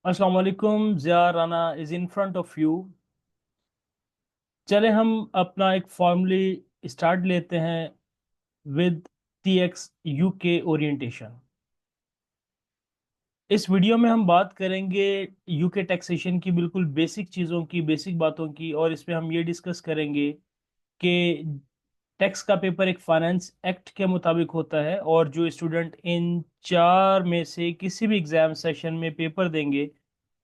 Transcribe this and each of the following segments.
अस्सलाम वालेकुम। Zia Rana is in front of you. चले हम अपना एक फॉर्मली स्टार्ट लेते हैं with T X UK orientation. इस वीडियो में हम बात करेंगे यूके टैक्सेशन की बिल्कुल बेसिक चीज़ों की, बेसिक बातों की, और इसमें हम ये डिस्कस करेंगे कि टैक्स का पेपर एक फाइनेंस एक्ट के मुताबिक होता है, और जो स्टूडेंट इन चार में से किसी भी एग्जाम सेशन में पेपर देंगे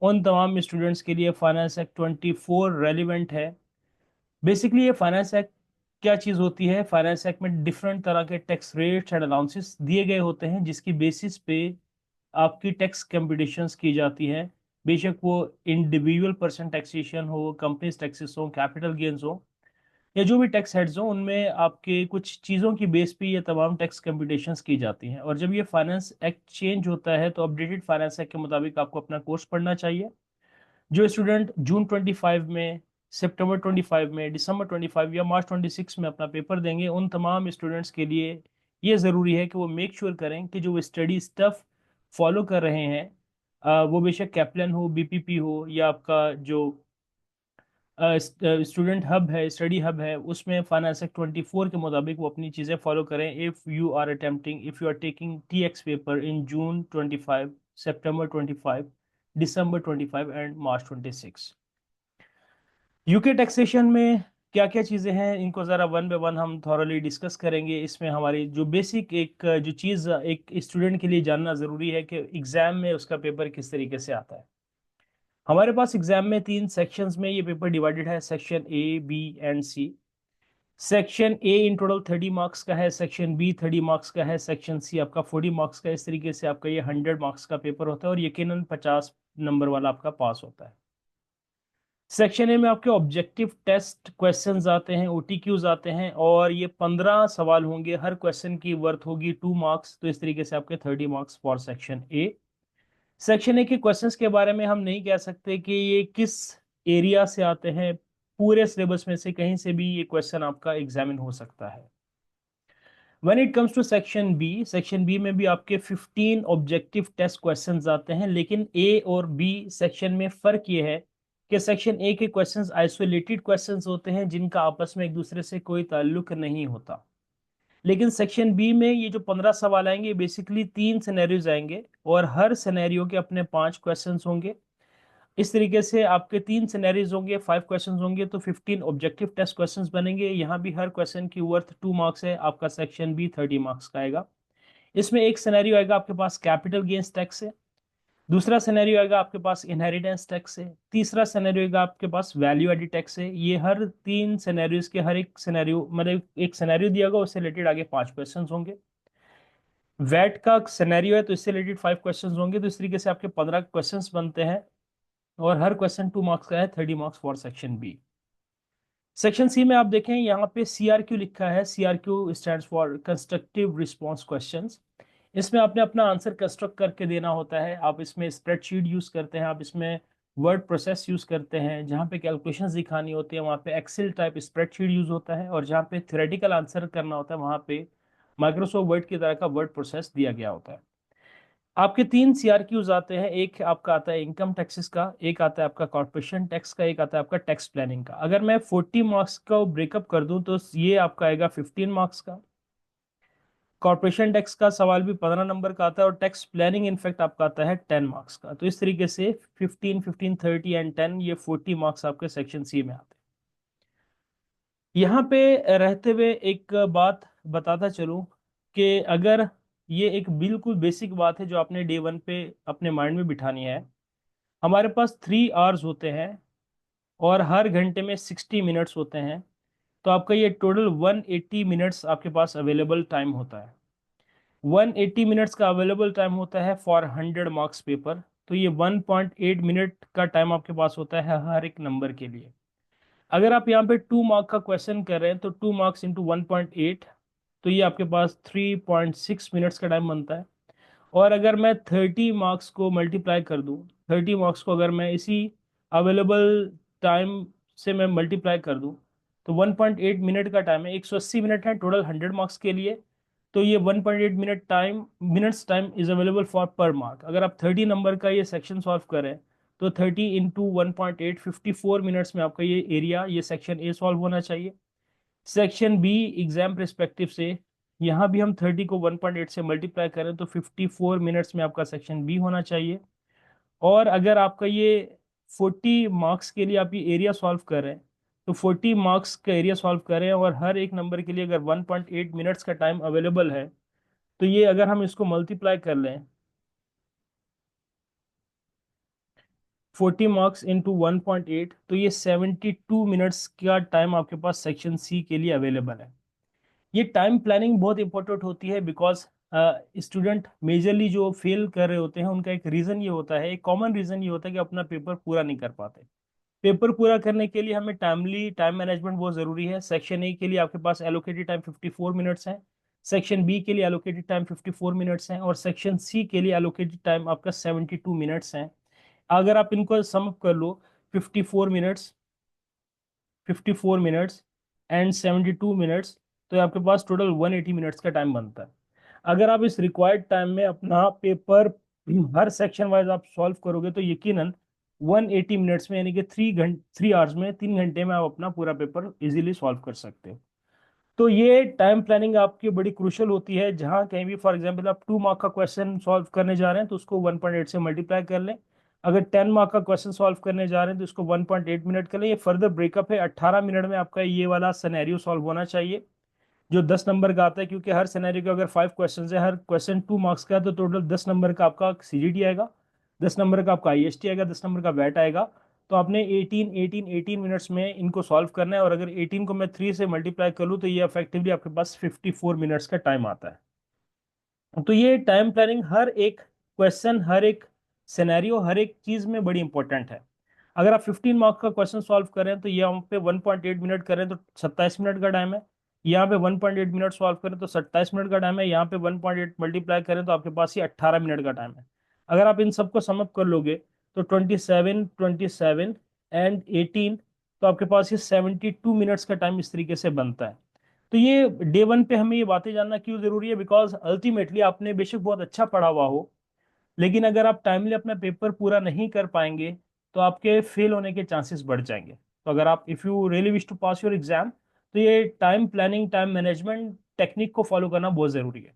उन तमाम स्टूडेंट्स के लिए फाइनेंस एक्ट 24 रेलिवेंट है। बेसिकली ये फाइनेंस एक्ट क्या चीज़ होती है? फाइनेंस एक्ट में डिफरेंट तरह के टैक्स रेट्स एंड अलाउंसेस दिए गए होते हैं, जिसकी बेसिस पे आपकी टैक्स कंपटीशंस की जाती है। बेशक वो इंडिविजुअल पर्सन टैक्सेशन हो, कंपनीज टैक्सेस हो, कैपिटल गेन्स हो, या जो भी टैक्स हेड्स हो, उनमें आपके कुछ चीज़ों की बेस पे ये तमाम टैक्स कंपटीशंस की जाती हैं। और जब ये फाइनेंस एक्ट चेंज होता है तो अपडेटेड फाइनेंस एक्ट के मुताबिक आपको अपना कोर्स पढ़ना चाहिए। जो स्टूडेंट जून 25 में, सितंबर 25 में, दिसंबर 25 या मार्च 26 में अपना पेपर देंगे, उन तमाम स्टूडेंट्स के लिए ये ज़रूरी है कि वो मेक श्योर करें कि जो वो स्टडी स्टफ फॉलो कर रहे हैं, वो बेशक कैपलन हो, बीपीपी हो, या आपका जो स्टूडेंट हब है, स्टडी हब है, उसमें फाइनेंस एक्ट 24 के मुताबिक वो अपनी चीज़ें फॉलो करें। If you are taking T X paper in June 25, September 25, December 25 and March 26। UK taxation में क्या क्या चीज़ें हैं, इनको ज़रा वन बाय वन हम थॉरली डिस्कस करेंगे। इसमें हमारी जो बेसिक एक जो चीज़ एक स्टूडेंट के लिए जानना ज़रूरी है कि एग्ज़ाम में उसका पेपर किस तरीके से आता है। हमारे पास एग्ज़ाम में तीन सेक्शंस में ये पेपर डिवाइडेड है, section A, B and C. Section A in total 30 marks का है, सेक्शन बी 30 मार्क्स का है, सेक्शन सी आपका 40 मार्क्स का है। इस तरीके से आपका ये 100 मार्क्स का पेपर होता है, और यकीनन 50 नंबर वाला आपका पास होता है। सेक्शन ए में आपके ऑब्जेक्टिव टेस्ट क्वेश्चंस आते हैं, ओटीक्यूज आते हैं, और ये 15 सवाल होंगे। हर क्वेश्चन की वर्थ होगी 2 मार्क्स, तो इस तरीके से आपके 30 marks for section A. Section A के क्वेश्चंस के बारे में हम नहीं कह सकते कि ये किस एरिया से आते हैं। पूरे सिलेबस में से कहीं से भी ये क्वेश्चन आपका एग्जामिन हो सकता है। When it comes to section B में भी आपके 15 ऑब्जेक्टिव टेस्ट क्वेश्चंस आते हैं, लेकिन ए और बी सेक्शन में फर्क ये है कि सेक्शन ए के क्वेश्चंस आइसोलेटेड क्वेश्चंस होते हैं, जिनका आपस में एक दूसरे से कोई ताल्लुक नहीं होता। लेकिन सेक्शन बी में ये जो 15 सवाल आएंगे, बेसिकली 3 सिनेरियोज आएंगे, और हर सिनेरियो के अपने 5 क्वेश्चंस होंगे। इस तरीके से आपके 3 सिनेरियोज होंगे, 5 क्वेश्चंस होंगे, तो 15 ऑब्जेक्टिव टेस्ट क्वेश्चंस बनेंगे। यहाँ भी हर क्वेश्चन की वर्थ 2 मार्क्स है। आपका सेक्शन बी 30 मार्क्स का आएगा। इसमें एक सिनेरियो आएगा आपके पास कैपिटल गेन्स टैक्स है, दूसरा सिनेरियो आएगा आपके पास इनहेरिटेंस टैक्स है, तीसरा सिनेरियो आएगा आपके पास वैल्यू एडिड टैक्स है। ये हर 3 सिनेरियोज के हर एक सिनेरियो, मतलब एक सिनेरियो दिया होगा, उससे रिलेटेड आगे 5 क्वेश्चन होंगे। वैट का सिनेरियो है तो इससे रिलेटेड 5 क्वेश्चन होंगे, तो इस तरीके से आपके 15 क्वेश्चन बनते हैं, और हर क्वेश्चन 2 मार्क्स का है, 30 marks for section B. Section C में आप देखें, यहाँ पे सीआरक्यू लिखा है। CRQ stands for constructive response questions. इसमें आपने अपना आंसर कंस्ट्रक्ट करके देना होता है। आप इसमें स्प्रेडशीट यूज करते हैं, आप इसमें वर्ड प्रोसेस यूज करते हैं। जहाँ पे कैलकुलेशंस दिखानी होती है वहाँ पे एक्सेल टाइप स्प्रेडशीट यूज होता है, और जहाँ पे थ्योरेटिकल आंसर करना होता है वहाँ पे माइक्रोसॉफ्ट वर्ड की तरह का वर्ड प्रोसेस दिया गया होता है। आपके 3 सीआरक्यूज आते हैं। एक आपका आता है इनकम टैक्सेस का, एक आता है आपका कॉर्पोरेशन टैक्स का, एक आता है आपका टैक्स प्लानिंग का। अगर मैं 40 मार्क्स का ब्रेकअप कर दूं तो ये आपका आएगा 15 मार्क्स का। कॉर्पोरेशन टैक्स का सवाल भी 15 नंबर का आता है, और टैक्स प्लानिंग इनफैक्ट आपका आता है 10 मार्क्स का। तो इस तरीके से 15, 15, 30 एंड 10, ये 40 मार्क्स आपके सेक्शन सी में आते हैं। यहाँ पे रहते हुए एक बात बताता चलूं कि अगर ये एक बिल्कुल बेसिक बात है जो आपने डे वन पे अपने माइंड में बिठानी है। हमारे पास 3 आवर्स होते हैं, और हर घंटे में 60 मिनट्स होते हैं। तो आपका ये टोटल 180 मिनट्स आपके पास अवेलेबल टाइम होता है। 180 मिनट्स का अवेलेबल टाइम होता है फॉर 100 मार्क्स पेपर। तो ये 1.8 मिनट का टाइम आपके पास होता है हर एक नंबर के लिए। अगर आप यहाँ पे 2 मार्क का क्वेश्चन कर रहे हैं तो 2 मार्क्स इंटू 1.8, तो ये आपके पास 3.6 मिनट्स का टाइम बनता है। और अगर मैं 30 मार्क्स को मल्टीप्लाई कर दूं, 30 मार्क्स को अगर मैं इसी अवेलेबल टाइम से मैं मल्टीप्लाई कर दूं, तो 1.8 मिनट का टाइम है। 180 मिनट है टोटल 100 मार्क्स के लिए। तो ये 1.8 minutes time is available for पर मार्क। अगर आप 30 नंबर का ये सेक्शन सॉल्व करें तो 30 × 1.8 54 मिनट्स में आपका ये एरिया, ये सेक्शन ए सॉल्व होना चाहिए। सेक्शन बी एग्जाम परस्पेक्टिव से, यहाँ भी हम 30 को 1.8 से मल्टीप्लाई करें तो 54 मिनट्स में आपका सेक्शन बी होना चाहिए। और अगर आपका ये 40 मार्क्स के लिए आप ये एरिया सॉल्व कर रहे हैं तो 40 मार्क्स का एरिया सॉल्व करें, और हर एक नंबर के लिए अगर 1.8 मिनट्स का टाइम अवेलेबल है तो ये अगर हम इसको मल्टीप्लाई कर लें, 40 मार्क्स इंटू 1.8, तो ये 72 मिनट्स का टाइम आपके पास सेक्शन सी के लिए अवेलेबल है। ये टाइम प्लानिंग बहुत इंपॉर्टेंट होती है, बिकॉज स्टूडेंट मेजरली जो फेल कर रहे होते हैं उनका एक रीज़न ये होता है, एक कॉमन रीज़न ये होता है कि अपना पेपर पूरा नहीं कर पाते। पेपर पूरा करने के लिए हमें टाइम मैनेजमेंट बहुत ज़रूरी है। सेक्शन ए के लिए आपके पास एलोकेटेड टाइम 54 मिनट्स है, सेक्शन बी के लिए एलोकेटेड टाइम 54 मिनट्स है, और सेक्शन सी के लिए एलोकेटेड टाइम आपका 72 मिनट्स है। अगर आप इनको सम कर लो, 54 मिनट्स, 54 मिनट्स एंड 72 मिनट्स, तो आपके पास टोटल 180 मिनट्स का टाइम बनता है। अगर आप इस रिक्वायर्ड टाइम में अपना पेपर हर सेक्शन वाइज आप सॉल्व करोगे तो यकीनन 180 मिनट्स में, यानी कि 3 आवर्स में, 3 घंटे में आप अपना पूरा पेपर इजीली सॉल्व कर सकते हो। तो ये टाइम प्लानिंग आपकी बड़ी क्रूशल होती है। जहाँ कहीं भी फॉर एग्जांपल आप 2 मार्क का क्वेश्चन सॉल्व करने जा रहे हैं तो उसको 1.8 से मल्टीप्लाई कर लें। अगर 10 मार्क का क्वेश्चन सॉल्व करने जा रहे हैं तो इसको 1.8 मिनट कर लें। ये फर्दर ब्रेकअप है, 18 मिनट में आपका ये वाला सिनेरियो सॉल्व होना चाहिए जो 10 नंबर का आता है, क्योंकि हर सिनेरियो के अगर 5 क्वेश्चन है, हर क्वेश्चन 2 मार्क्स का है, तो टोटल 10 नंबर का आपका सीजीटी आएगा, 10 नंबर का आपका आईएसटी आएगा, 10 नंबर का वैट आएगा। तो आपने 18 मिनट्स में इनको सॉल्व करना है, और अगर 18 को मैं 3 से मल्टीप्लाई कर लूँ तो ये इफेक्टिवली आपके पास 54 मिनट्स का टाइम आता है। तो ये टाइम प्लानिंग हर एक क्वेश्चन, हर एक सिनेरियो, हर एक चीज में बड़ी इंपॉर्टेंट है। अगर आप 15 मार्क का क्वेश्चन सॉल्व करें तो यहाँ पे 1.8 मिनट करें तो 27 मिनट का टाइम है। यहाँ पे 1.8 मिनट सॉल्व करें तो 27 मिनट का टाइम है। यहाँ पे 1.8 मल्टीप्लाई करें तो आपके पास ये 18 मिनट का टाइम है। अगर आप इन सबको समअप कर लोगे तो 27, 27 एंड 18, तो आपके पास ये 72 मिनट्स का टाइम इस तरीके से बनता है। तो ये डे वन पे हमें ये बातें जानना क्यों जरूरी है, बिकॉज अल्टीमेटली आपने बेशक बहुत अच्छा पढ़ा हुआ हो, लेकिन अगर आप टाइमली अपना पेपर पूरा नहीं कर पाएंगे तो आपके फेल होने के चांसेस बढ़ जाएंगे। तो अगर आप, if you really wish to pass your exam, तो ये time planning, time management technique को फॉलो करना बहुत ज़रूरी है,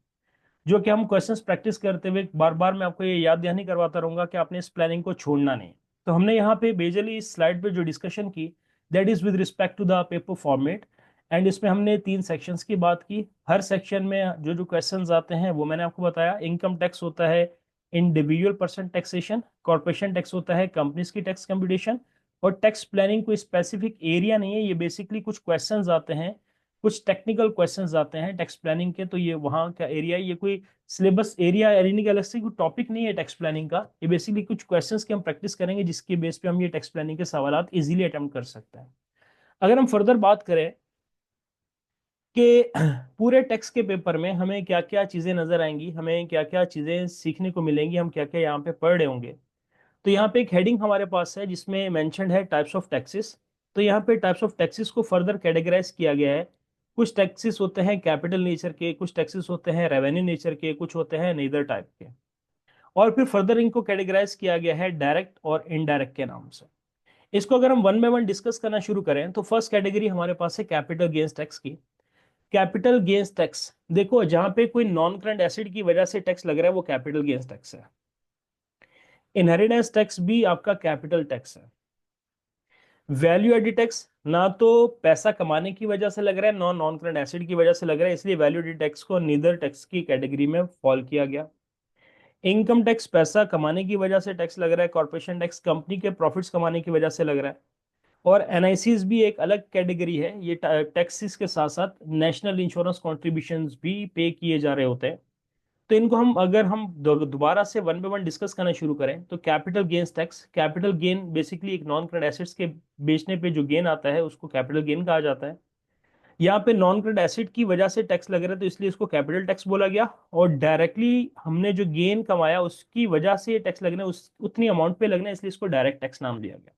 जो कि हम क्वेश्चंस प्रैक्टिस करते हुए बार बार मैं आपको ये याद दहानी करवाता रहूंगा कि आपने इस प्लानिंग को छोड़ना नहीं। तो हमने यहाँ पे बेजली इस स्लाइड पे जो डिस्कशन की, that is with respect to the paper format. And इसमें हमने 3 सेक्शंस की बात की। हर सेक्शन में जो जो क्वेश्चंस आते हैं वो मैंने आपको बताया। इनकम टैक्स होता है individual person taxation, corporation tax होता है कंपनीज की टैक्स कंपटीशन, और टैक्स प्लानिंग कोई स्पेसिफिक एरिया नहीं है, ये बेसिकली कुछ क्वेश्चंस आते हैं, कुछ टेक्निकल क्वेश्चंस आते हैं टैक्स प्लानिंग के, तो ये वहाँ का एरिया है। ये कोई सिलेबस एरिया यानी कि अलग से कोई टॉपिक नहीं है टैक्स प्लानिंग का। ये बेसिकली कुछ क्वेश्चंस की हम प्रैक्टिस करेंगे जिसके बेस पे हम ये टैक्स प्लानिंग के सवाल इजीली अटेम्प्ट कर सकते हैं। अगर हम फर्दर बात करें कि पूरे टैक्स के पेपर में हमें क्या क्या चीज़ें नजर आएंगी, हमें क्या क्या चीज़ें सीखने को मिलेंगी, हम क्या क्या यहाँ पे पढ़ रहे होंगे, तो यहाँ पे एक हेडिंग हमारे पास है जिसमें मेंशन्ड है टाइप्स ऑफ टैक्सेस। तो यहाँ पे टाइप्स ऑफ टैक्सेस को फर्दर कैटेगराइज किया गया है। कुछ टैक्सेस होते हैं कैपिटल नेचर के, कुछ टैक्सेस होते हैं रेवेन्यू नेचर के, कुछ होते हैं नेदर टाइप के, और फिर फर्दर इनको कैटेगराइज किया गया है डायरेक्ट और इनडायरेक्ट के नाम से। इसको अगर हम वन बाय वन डिस्कस करना शुरू करें तो फर्स्ट कैटेगरी हमारे पास है कैपिटल गेन्स टैक्स की। कैपिटल गेन्स टैक्स, देखो जहां पे कोई नॉन करंट एसेट की वजह से टैक्स लग रहा है वो कैपिटल गेन्स टैक्स है। इनहेरिटेंस टैक्स भी आपका कैपिटल टैक्स है। वैल्यू एडिड टैक्स ना तो पैसा कमाने की वजह से लग रहा है, नॉन नॉन करंट एसिड की वजह से लग रहा है, इसलिए वैल्यू एडिड टैक्स को नीदर टैक्स की कैटेगरी में फॉल किया गया। इनकम टैक्स पैसा कमाने की वजह से टैक्स लग रहा है, कॉर्पोरेशन टैक्स कंपनी के प्रॉफिट्स कमाने की वजह से लग रहा है, और एनआईसीज भी एक अलग कैटेगरी है। ये टैक्सेस के साथ साथ नेशनल इंश्योरेंस कॉन्ट्रीब्यूशंस भी पे किए जा रहे होते हैं। तो इनको हम, अगर हम दोबारा से वन बाय वन डिस्कस करना शुरू करें तो capital gains tax, capital gain basically एक नॉन करंट एसेट्स के बेचने पे जो गेन आता है उसको कैपिटल गेन कहा जाता है। यहाँ पे नॉन करंट एसेट की वजह से टैक्स लग रहा है तो इसलिए इसको कैपिटल टैक्स बोला गया, और डायरेक्टली हमने जो गेन कमाया उसकी वजह से टैक्स लगना, उस उतनी अमाउंट पे लगना, इसलिए इसको डायरेक्ट टैक्स नाम दिया गया।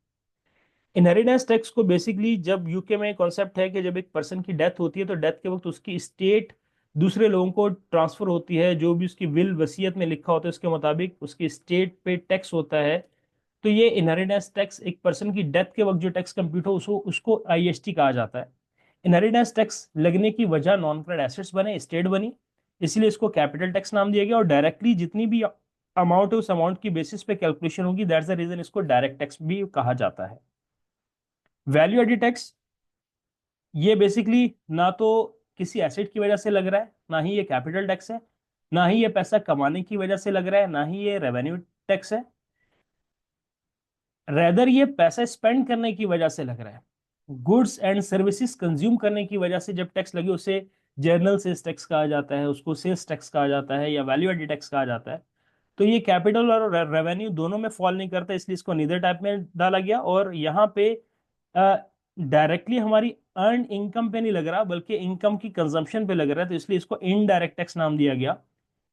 इनहेरिटेंस टैक्स को बेसिकली, जब यूके में कॉन्सेप्ट है कि जब एक पर्सन की डेथ होती है तो डेथ के वक्त उसकी स्टेट दूसरे लोगों को ट्रांसफर होती है, जो भी उसकी विल वसीयत में लिखा होता है उसके मुताबिक उसकी स्टेट पे टैक्स होता है। तो ये इनहेरिटेंस टैक्स, एक पर्सन की डेथ के वक्त जो टैक्स कंप्यूट हो उसको उसको आईएसटी कहा जाता है। इनहेरिटेंस टैक्स लगने की वजह नॉन करंट एसेट्स बने, स्टेट बनी, इसलिए इसको कैपिटल टैक्स नाम दिया गया। और डायरेक्टली जितनी भी अमाउंट है उस अमाउंट की बेसिस पे कैलकुलेशन होगी, दैट्स द रीजन इसको डायरेक्ट टैक्स भी कहा जाता है। वैल्यू एडिड टैक्स, ये बेसिकली ना तो किसी एसेट की वजह से लग रहा है, ना ही ये कैपिटल टैक्स है, ना ही ये पैसा कमाने की वजह से लग रहा है, ना ही ये रेवेन्यू टैक्स है। रेदर ये पैसा स्पेंड करने की वजह से लग रहा है। गुड्स एंड सर्विसेज कंज्यूम करने की वजह से जब टैक्स लगे उसे जनरल सेल्स टैक्स कहा जाता है, उसको सेल्स टैक्स कहा जाता है या वैल्यू एडेड टैक्स कहा जाता है। तो ये कैपिटल और रेवेन्यू दोनों में फॉल नहीं करता, इसलिए इसको नीदर टाइप में डाला गया। और यहाँ पे डायरेक्टली हमारी अर्न इनकम पे नहीं लग रहा, बल्कि इनकम की कंजम्पशन पे लग रहा है, तो इसलिए इसको इनडायरेक्ट टैक्स नाम दिया गया।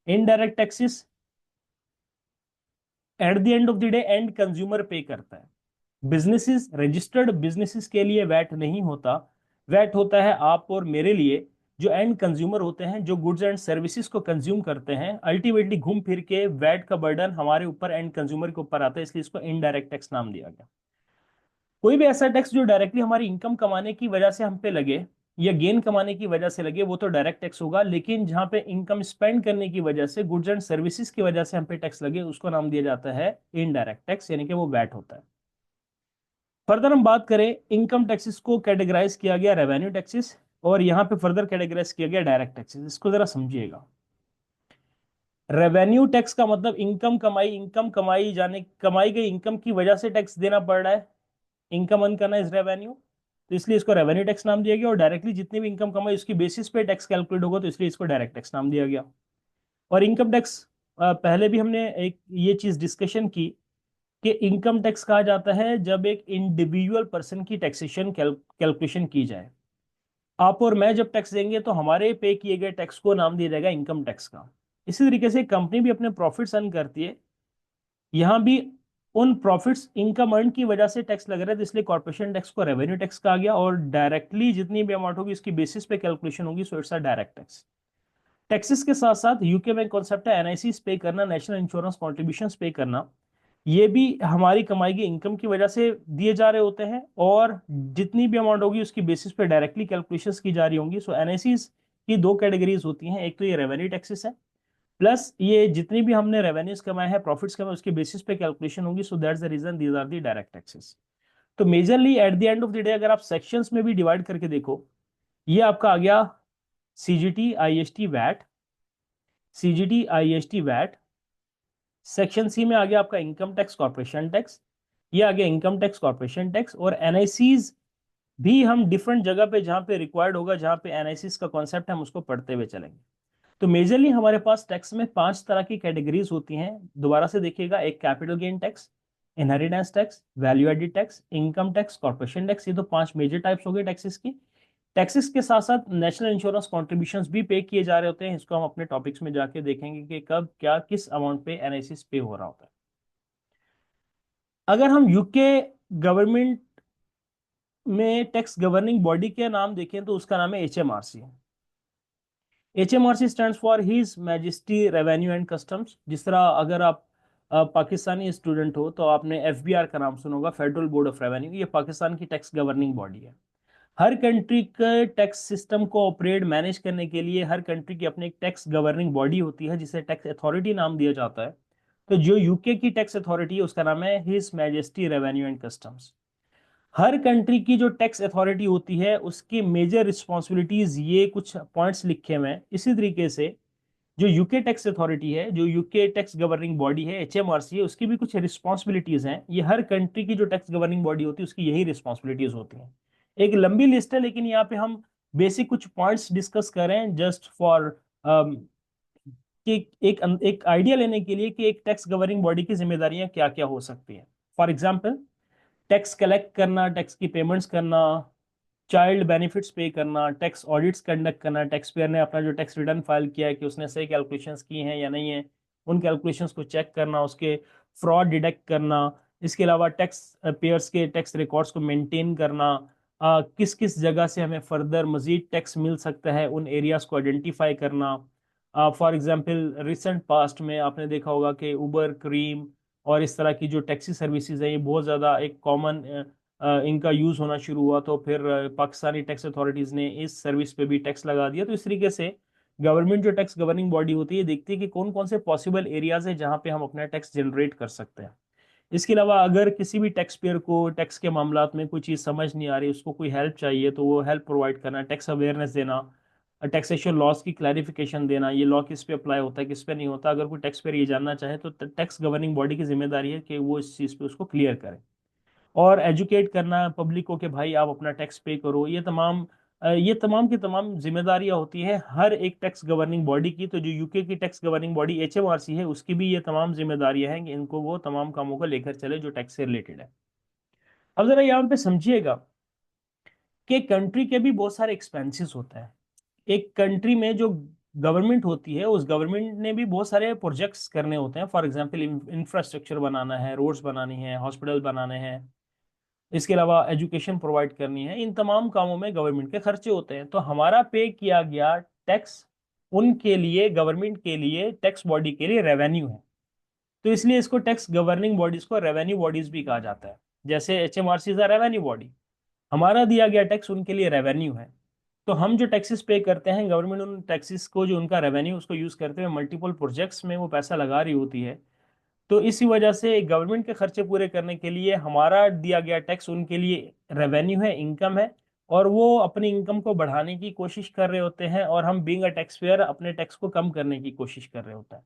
Indirect taxes eight the end of the day and consumer पे करता है। बिजनेसेस, रजिस्टर्ड बिजनेसेस के लिए वैट नहीं होता। वैट होता है आप और मेरे लिए, जो एंड कंज्यूमर होते हैं, जो गुड्स एंड सर्विसेज को कंज्यूम करते हैं। अल्टीमेटली घूम फिर के वैट का बर्डन हमारे ऊपर एंड कंज्यूमर के ऊपर आता है, इसलिए इसको इनडायरेक्ट टैक्स नाम दिया गया। कोई भी ऐसा टैक्स जो डायरेक्टली हमारी इनकम कमाने की वजह से हम पे लगे या गेन कमाने की वजह से लगे, वो तो डायरेक्ट टैक्स होगा। लेकिन जहां पे इनकम स्पेंड करने की वजह से, गुड्स एंड सर्विसेज की वजह से हम पे टैक्स लगे, उसको नाम दिया जाता है इनडायरेक्ट टैक्स, यानी कि वो वैट होता है। फर्दर हम बात करें, इनकम टैक्सेस को कैटेगराइज किया गया रेवेन्यू टैक्सेस, और यहां पे फर्दर कैटेगराइज किया गया डायरेक्ट टैक्सेस। इसको जरा समझिएगा। रेवेन्यू टैक्स का मतलब इनकम कमाई गई इनकम की वजह से टैक्स देना पड़ रहा है। इनकम अर्न करना इज रेवेन्यू, तो इसलिए इसको रेवेन्यू टैक्स नाम दिया गया। और डायरेक्टली जितनी भी इनकम कमाई उसकी बेसिस पे टैक्स कैलकुलेट होगा, तो इसलिए इसको डायरेक्ट टैक्स नाम दिया गया। और इनकम टैक्स, पहले भी हमने एक ये चीज डिस्कशन की कि इनकम टैक्स कहा जाता है जब एक इंडिविजुअल पर्सन की टैक्सेशन कैलकुलेशन की जाए। आप और मैं जब टैक्स देंगे तो हमारे पे किए गए टैक्स को नाम दिया जाएगा इनकम टैक्स का। इसी तरीके से कंपनी भी अपने प्रॉफिट्स अर्न करती है, यहाँ भी उन प्रॉफिट्स इनकम अर्न की वजह से टैक्स लग रहा है, तो इसलिए कॉर्पोरेशन टैक्स को रेवेन्यू टैक्स कहा गया। और डायरेक्टली जितनी भी अमाउंट होगी इसकी बेसिस पे कैलकुलेशन होगी, so it's a direct tax. Taxes के साथ साथ यूके में कॉन्सेप्ट है एनआईसी पे करना, नेशनल इंश्योरेंस कॉन्ट्रीब्यूशन पे करना। ये भी हमारी कमाई की इनकम की वजह से दिए जा रहे होते हैं, और जितनी भी अमाउंट होगी उसकी बेसिस पे डायरेक्टली कैलकुलेशंस की जा रही होंगी। सो एनआईसी की दो कैटेगरीज होती हैं, एक तो ये रेवेन्यू टैक्सेस है, प्लस ये जितनी भी हमने रेवेन्यूज कमाए हैं, प्रॉफिट्स कमाए, उसके बेसिस पे कैलकुलेशन होगी। So that's the reason these are the direct taxes. तो majorly at the end of the day अगर आप सेक्शंस में भी डिवाइड करके देखो, ये आपका आ गया CGT IST VAT, CGT IST VAT. Section C में आ गया आपका इनकम टैक्स कॉर्पोरेशन टैक्स, ये आ गया इनकम टैक्स कॉर्पोरेशन टैक्स। और एनआईसीज भी हम डिफरेंट जगह पे जहां पे रिक्वायर्ड होगा, जहां पे एनआईसीज का कॉन्सेप्ट है, हम उसको पढ़ते हुए चलेंगे। तो मेजरली हमारे पास टैक्स में पांच तरह की कैटेगरीज होती हैं। दोबारा से देखिएगा, एक capital gain tax, inheritance tax, value added tax, income tax, corporation tax. ये तो पांच मेजर टाइप्स हो गए टैक्सेस की। टैक्सेस के साथ साथ नेशनल इंश्योरेंस कॉन्ट्रीब्यूशंस भी पे किए जा रहे होते हैं, इसको हम अपने टॉपिक्स में जाके देखेंगे कि कब क्या किस अमाउंट पे एनआईसीस पे हो रहा होता है। अगर हम यूके गवर्नमेंट में टैक्स गवर्निंग बॉडी के नाम देखें तो उसका नाम है HMRC. HMRC stands for His Majesty revenue and customs. जिस तरह अगर आप पाकिस्तानी स्टूडेंट हो तो आपने एफबीआर का नाम सुना होगा, फेडरल बोर्ड ऑफ रेवेन्यू। ये पाकिस्तान की टैक्स गवर्निंग बॉडी है। हर कंट्री के टैक्स सिस्टम को ऑपरेट मैनेज करने के लिए हर कंट्री की अपनी एक टैक्स गवर्निंग बॉडी होती है, जिसे टैक्स अथॉरिटी नाम दिया जाता है। तो जो यूके की टैक्स अथॉरिटी है उसका नाम है his Majesty revenue and customs. Her country की जो टैक्स अथॉरिटी होती है उसकी मेजर रिस्पॉन्सिबिलिटीज, ये कुछ पॉइंट्स लिखे हुए हैं। इसी तरीके से जो यूके टैक्स अथॉरिटी है, जो यूके टैक्स गवर्निंग बॉडी है एचएमआरसी है, उसकी भी कुछ रिस्पॉन्सिबिलिटीज हैं। ये हर कंट्री की जो टैक्स गवर्निंग बॉडी होती है उसकी यही रिस्पॉन्सिबिलिटीज होती हैं। एक लंबी लिस्ट है, लेकिन यहाँ पे हम बेसिक कुछ पॉइंट्स डिस्कस कर रहे हैं जस्ट फॉर कि एक आइडिया लेने के लिए कि एक टैक्स गवर्निंग बॉडी की जिम्मेदारियां क्या क्या हो सकती हैं। फॉर एग्जाम्पल, टैक्स कलेक्ट करना, टैक्स की पेमेंट्स करना, चाइल्ड बेनिफिट्स पे करना, टैक्स ऑडिट्स कंडक्ट करना, टैक्स पेयर ने अपना जो टैक्स रिटर्न फाइल किया है कि उसने सही कैलकुलेशंस की हैं या नहीं है, उन कैलकुलेशंस को चेक करना, उसके फ्रॉड डिटेक्ट करना। इसके अलावा टैक्स पेयर्स के टैक्स रिकॉर्ड्स को मेंटेन करना, किस किस जगह से हमें फर्दर मजीद टैक्स मिल सकता है, उन एरियाज को आइडेंटिफाई करना। फॉर एग्जांपल रिसेंट पास्ट में आपने देखा होगा कि उबर, क्रीम और इस तरह की जो टैक्सी सर्विसेज हैं ये बहुत ज़्यादा एक कॉमन इनका यूज़ होना शुरू हुआ, तो फिर पाकिस्तानी टैक्स अथॉरिटीज़ ने इस सर्विस पे भी टैक्स लगा दिया। तो इस तरीके से गवर्नमेंट जो टैक्स गवर्निंग बॉडी होती है देखती है कि कौन कौन से पॉसिबल एरियाज है जहाँ पे हम अपना टैक्स जनरेट कर सकते हैं। इसके अलावा अगर किसी भी टैक्स पेयर को टैक्स के मामलात में कोई चीज़ समझ नहीं आ रही, उसको कोई हेल्प चाहिए, तो वो हेल्प प्रोवाइड करना, टैक्स अवेयरनेस देना, टैक्सेशन लॉस की क्लैरिफिकेशन देना, ये लॉ किस पे अप्लाई होता है किस पे नहीं होता, अगर कोई टैक्स पेयर ये जानना चाहे तो टैक्स गवर्निंग बॉडी की जिम्मेदारी है कि वो इस चीज़ पे उसको क्लियर करे। और एजुकेट करना पब्लिक को कि भाई आप अपना टैक्स पे करो, ये तमाम की तमाम जिम्मेदारियां होती है हर एक टैक्स गवर्निंग बॉडी की। तो जो यूके की टैक्स गवर्निंग बॉडी HMRC है, उसकी भी ये तमाम जिम्मेदारियां हैं कि इनको वो तमाम कामों को लेकर चले जो टैक्स से रिलेटेड है। अब जरा यहाँ पे समझिएगा कि कंट्री के भी बहुत सारे एक्सपेंसेस होते हैं। एक कंट्री में जो गवर्नमेंट होती है, उस गवर्नमेंट ने भी बहुत सारे प्रोजेक्ट्स करने होते हैं। फॉर एग्जांपल इंफ्रास्ट्रक्चर बनाना है, रोड्स बनानी है, हॉस्पिटल बनाने हैं, इसके अलावा एजुकेशन प्रोवाइड करनी है। इन तमाम कामों में गवर्नमेंट के खर्चे होते हैं। तो हमारा पे किया गया टैक्स उनके लिए, गवर्नमेंट के लिए, टैक्स बॉडी के लिए रेवेन्यू है। तो इसलिए इसको टैक्स गवर्निंग बॉडीज को रेवेन्यू बॉडीज भी कहा जाता है। जैसे HMRC is a revenue body, हमारा दिया गया टैक्स उनके लिए रेवेन्यू है। तो हम जो टैक्सेस पे करते हैं, गवर्नमेंट उन टैक्सेस को, जो उनका रेवेन्यू, उसको यूज करते हुए मल्टीपल प्रोजेक्ट्स में वो पैसा लगा रही होती है। तो इसी वजह से गवर्नमेंट के खर्चे पूरे करने के लिए हमारा दिया गया टैक्स उनके लिए रेवेन्यू है, इनकम है, और वो अपनी इनकम को बढ़ाने की कोशिश कर रहे होते हैं, और हम बीइंग अ टैक्स पेयर अपने टैक्स को कम करने की कोशिश कर रहे होते हैं।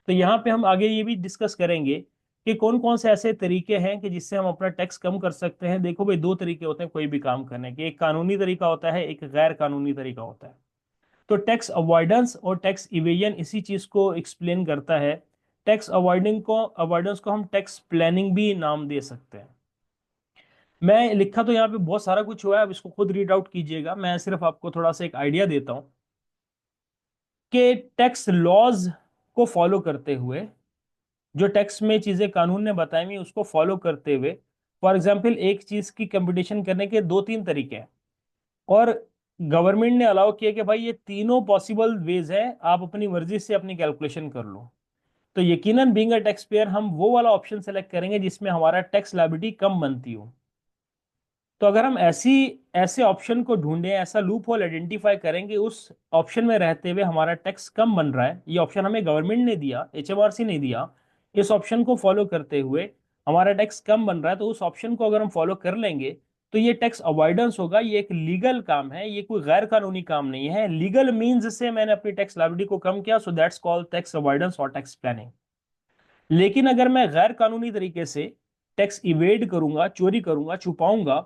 तो यहाँ पे हम आगे ये भी डिस्कस करेंगे कि कौन कौन से ऐसे तरीके हैं कि जिससे हम अपना टैक्स कम कर सकते हैं। देखो भाई, दो तरीके होते हैं कोई भी काम करने के, एक कानूनी तरीका होता है, एक गैर कानूनी तरीका होता है। तो टैक्स अवॉइडेंस और टैक्स इवेजन इसी चीज को एक्सप्लेन करता है। टैक्स अवॉइडेंस को हम टैक्स प्लानिंग भी नाम दे सकते हैं। मैं लिखा तो यहाँ पे बहुत सारा कुछ हुआ है, अब इसको खुद रीड आउट कीजिएगा, मैं सिर्फ आपको थोड़ा सा एक आइडिया देता हूँ कि टैक्स लॉज को फॉलो करते हुए, जो टैक्स में चीजें कानून ने बताई हुई उसको फॉलो करते हुए, फॉर एग्जाम्पल एक चीज की कंपटीशन करने के दो तीन तरीके हैं, और गवर्नमेंट ने अलाउ किया कि भाई ये तीनों पॉसिबल वेज है, आप अपनी मर्जी से अपनी कैलकुलेशन कर लो। तो यकीनन बीइंग अ टैक्स पेयर हम वो वाला ऑप्शन सेलेक्ट करेंगे जिसमें हमारा टैक्स लायबिलिटी कम बनती हो। तो अगर हम ऐसे ऑप्शन को ढूंढें, ऐसा लूप होल आइडेंटिफाई करेंगे, उस ऑप्शन में रहते हुए हमारा टैक्स कम बन रहा है, ये ऑप्शन हमें गवर्नमेंट ने दिया, HMRC ने दिया, इस ऑप्शन को फॉलो करते हुए हमारा टैक्स कम बन रहा है, तो उस ऑप्शन को अगर हम फॉलो कर लेंगे तो ये टैक्स अवॉइडेंस होगा। ये एक लीगल काम है, ये कोई गैर कानूनी काम नहीं है। लीगल मीन्स से मैंने अपनी टैक्स लायबिलिटी को कम किया, so that's called tax avoidance और टैक्स प्लानिंग। लेकिन अगर मैं गैर कानूनी तरीके से टैक्स इवेड करूंगा, चोरी करूंगा, छुपाऊंगा,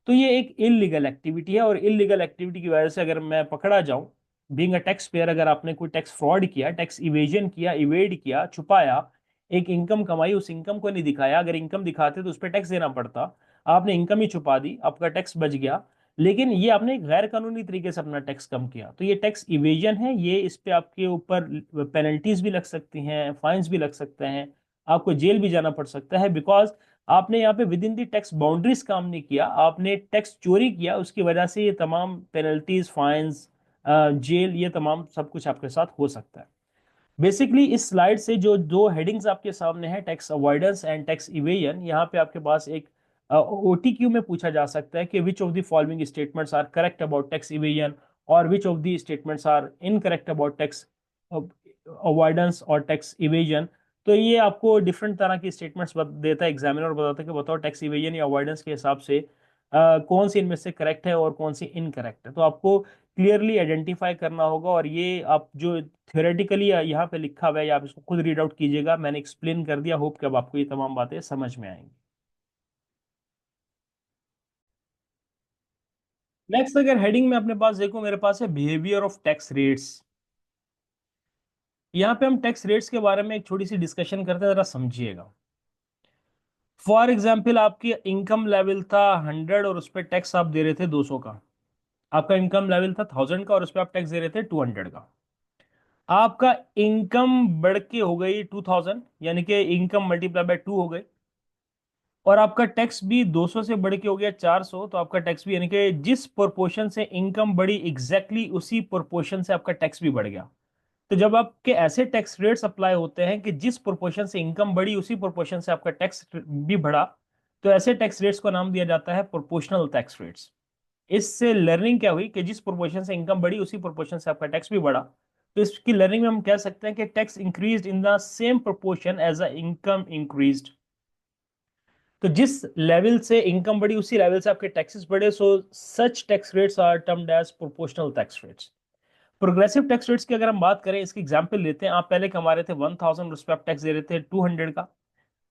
तो ये एक इलीगल एक्टिविटी है, और इलीगल एक्टिविटी की वजह से अगर मैं पकड़ा जाऊं, बीइंग अ टैक्स पेयर, अगर आपने कोई टैक्स फ्रॉड किया, टैक्स इवेजन किया, इवेड किया, छुपाया, एक इनकम कमाई, उस इनकम को नहीं दिखाया, अगर इनकम दिखाते तो उस पर टैक्स देना पड़ता, आपने इनकम ही छुपा दी, आपका टैक्स बच गया, लेकिन ये आपने गैर कानूनी तरीके से अपना टैक्स कम किया, तो ये टैक्स इवेजन है। ये इस पे आपके ऊपर पेनल्टीज भी लग सकती हैं, फाइन्स भी लग सकते हैं, आपको जेल भी जाना पड़ सकता है, बिकॉज आपने यहाँ पे with in the tax boundaries काम नहीं किया, आपने टैक्स चोरी किया, उसकी वजह से ये तमाम पेनल्टीज, फाइन्स, जेल, ये तमाम सब कुछ आपके साथ हो सकता है। बेसिकली इस स्लाइड से जो दो हेडिंग्स आपके सामने है, tax avoidance and tax evasion, यहाँ पे आपके पास एक OTQ में पूछा जा सकता है कि which of the following statements are correct about tax evasion, और which of the statements are incorrect about tax avoidance और टैक्स इवेजन। तो ये आपको डिफरेंट तरह की स्टेटमेंट्स देता है एग्जामिनर, बताता है कि बताओ टैक्स इवेजन या अवॉइडेंस के हिसाब से कौन सी इनमें से करेक्ट है और कौन सी इनकरेक्ट है। तो आपको क्लियरली आइडेंटिफाई करना होगा, और ये आप जो थियोरेटिकली यहाँ पे लिखा हुआ है, या आप इसको खुद रीड आउट कीजिएगा, मैंने एक्सप्लेन कर दिया, होप कि अब आपको ये तमाम बातें समझ में आएंगी। नेक्स्ट अगर हेडिंग में अपने पास देखो, मेरे पास है बिहेवियर ऑफ टैक्स रेट्स। यहाँ पे हम टैक्स रेट्स के बारे में एक छोटी सी डिस्कशन करते हैं, जरा समझिएगा। फॉर एग्जाम्पल आपकी इनकम लेवल था 100, और उस पर टैक्स आप दे रहे थे 200 का। आपका इनकम लेवल था 1000 का, और उस पर आप टैक्स दे रहे थे 200 का। आपका इनकम बढ़ के हो गई 2000, यानी कि इनकम मल्टीप्लाई बाय 2 हो गई। और आपका टैक्स भी 200 से बढ़ के हो गया 400, तो आपका टैक्स भी यानी कि जिस प्रोपोर्शन से इनकम बढ़ी एग्जैक्टली उसी प्रोपोर्शन से आपका टैक्स भी बढ़ गया। तो जब आपके ऐसे टैक्स रेट्स अप्लाई होते हैं कि जिस प्रोपोर्शन से इनकम बढ़ी उसी प्रोपोर्शन से आपका टैक्स भी बढ़ा, तो ऐसे टैक्स रेट्स को नाम दिया जाता है प्रोपोर्शनल टैक्स रेट्स। इससे लर्निंग क्या हुई कि जिस प्रोपोर्शन से इनकम बढ़ी उसी प्रोपोर्शन से आपका टैक्स भी बढ़ा। तो इसकी लर्निंग में हम कह सकते हैं कि tax increased in the same proportion as a income increased. तो जिस लेवल से इनकम बढ़ी उसी लेवल से आपके टैक्सेस बढ़े, so such tax rates are termed as proportional tax rates. Progressive tax rates की अगर हम बात करें, इसकी एग्जांपल लेते हैं। आप पहले कमा रहे थे 1000, उस पर आप टैक्स दे रहे थे 200 का।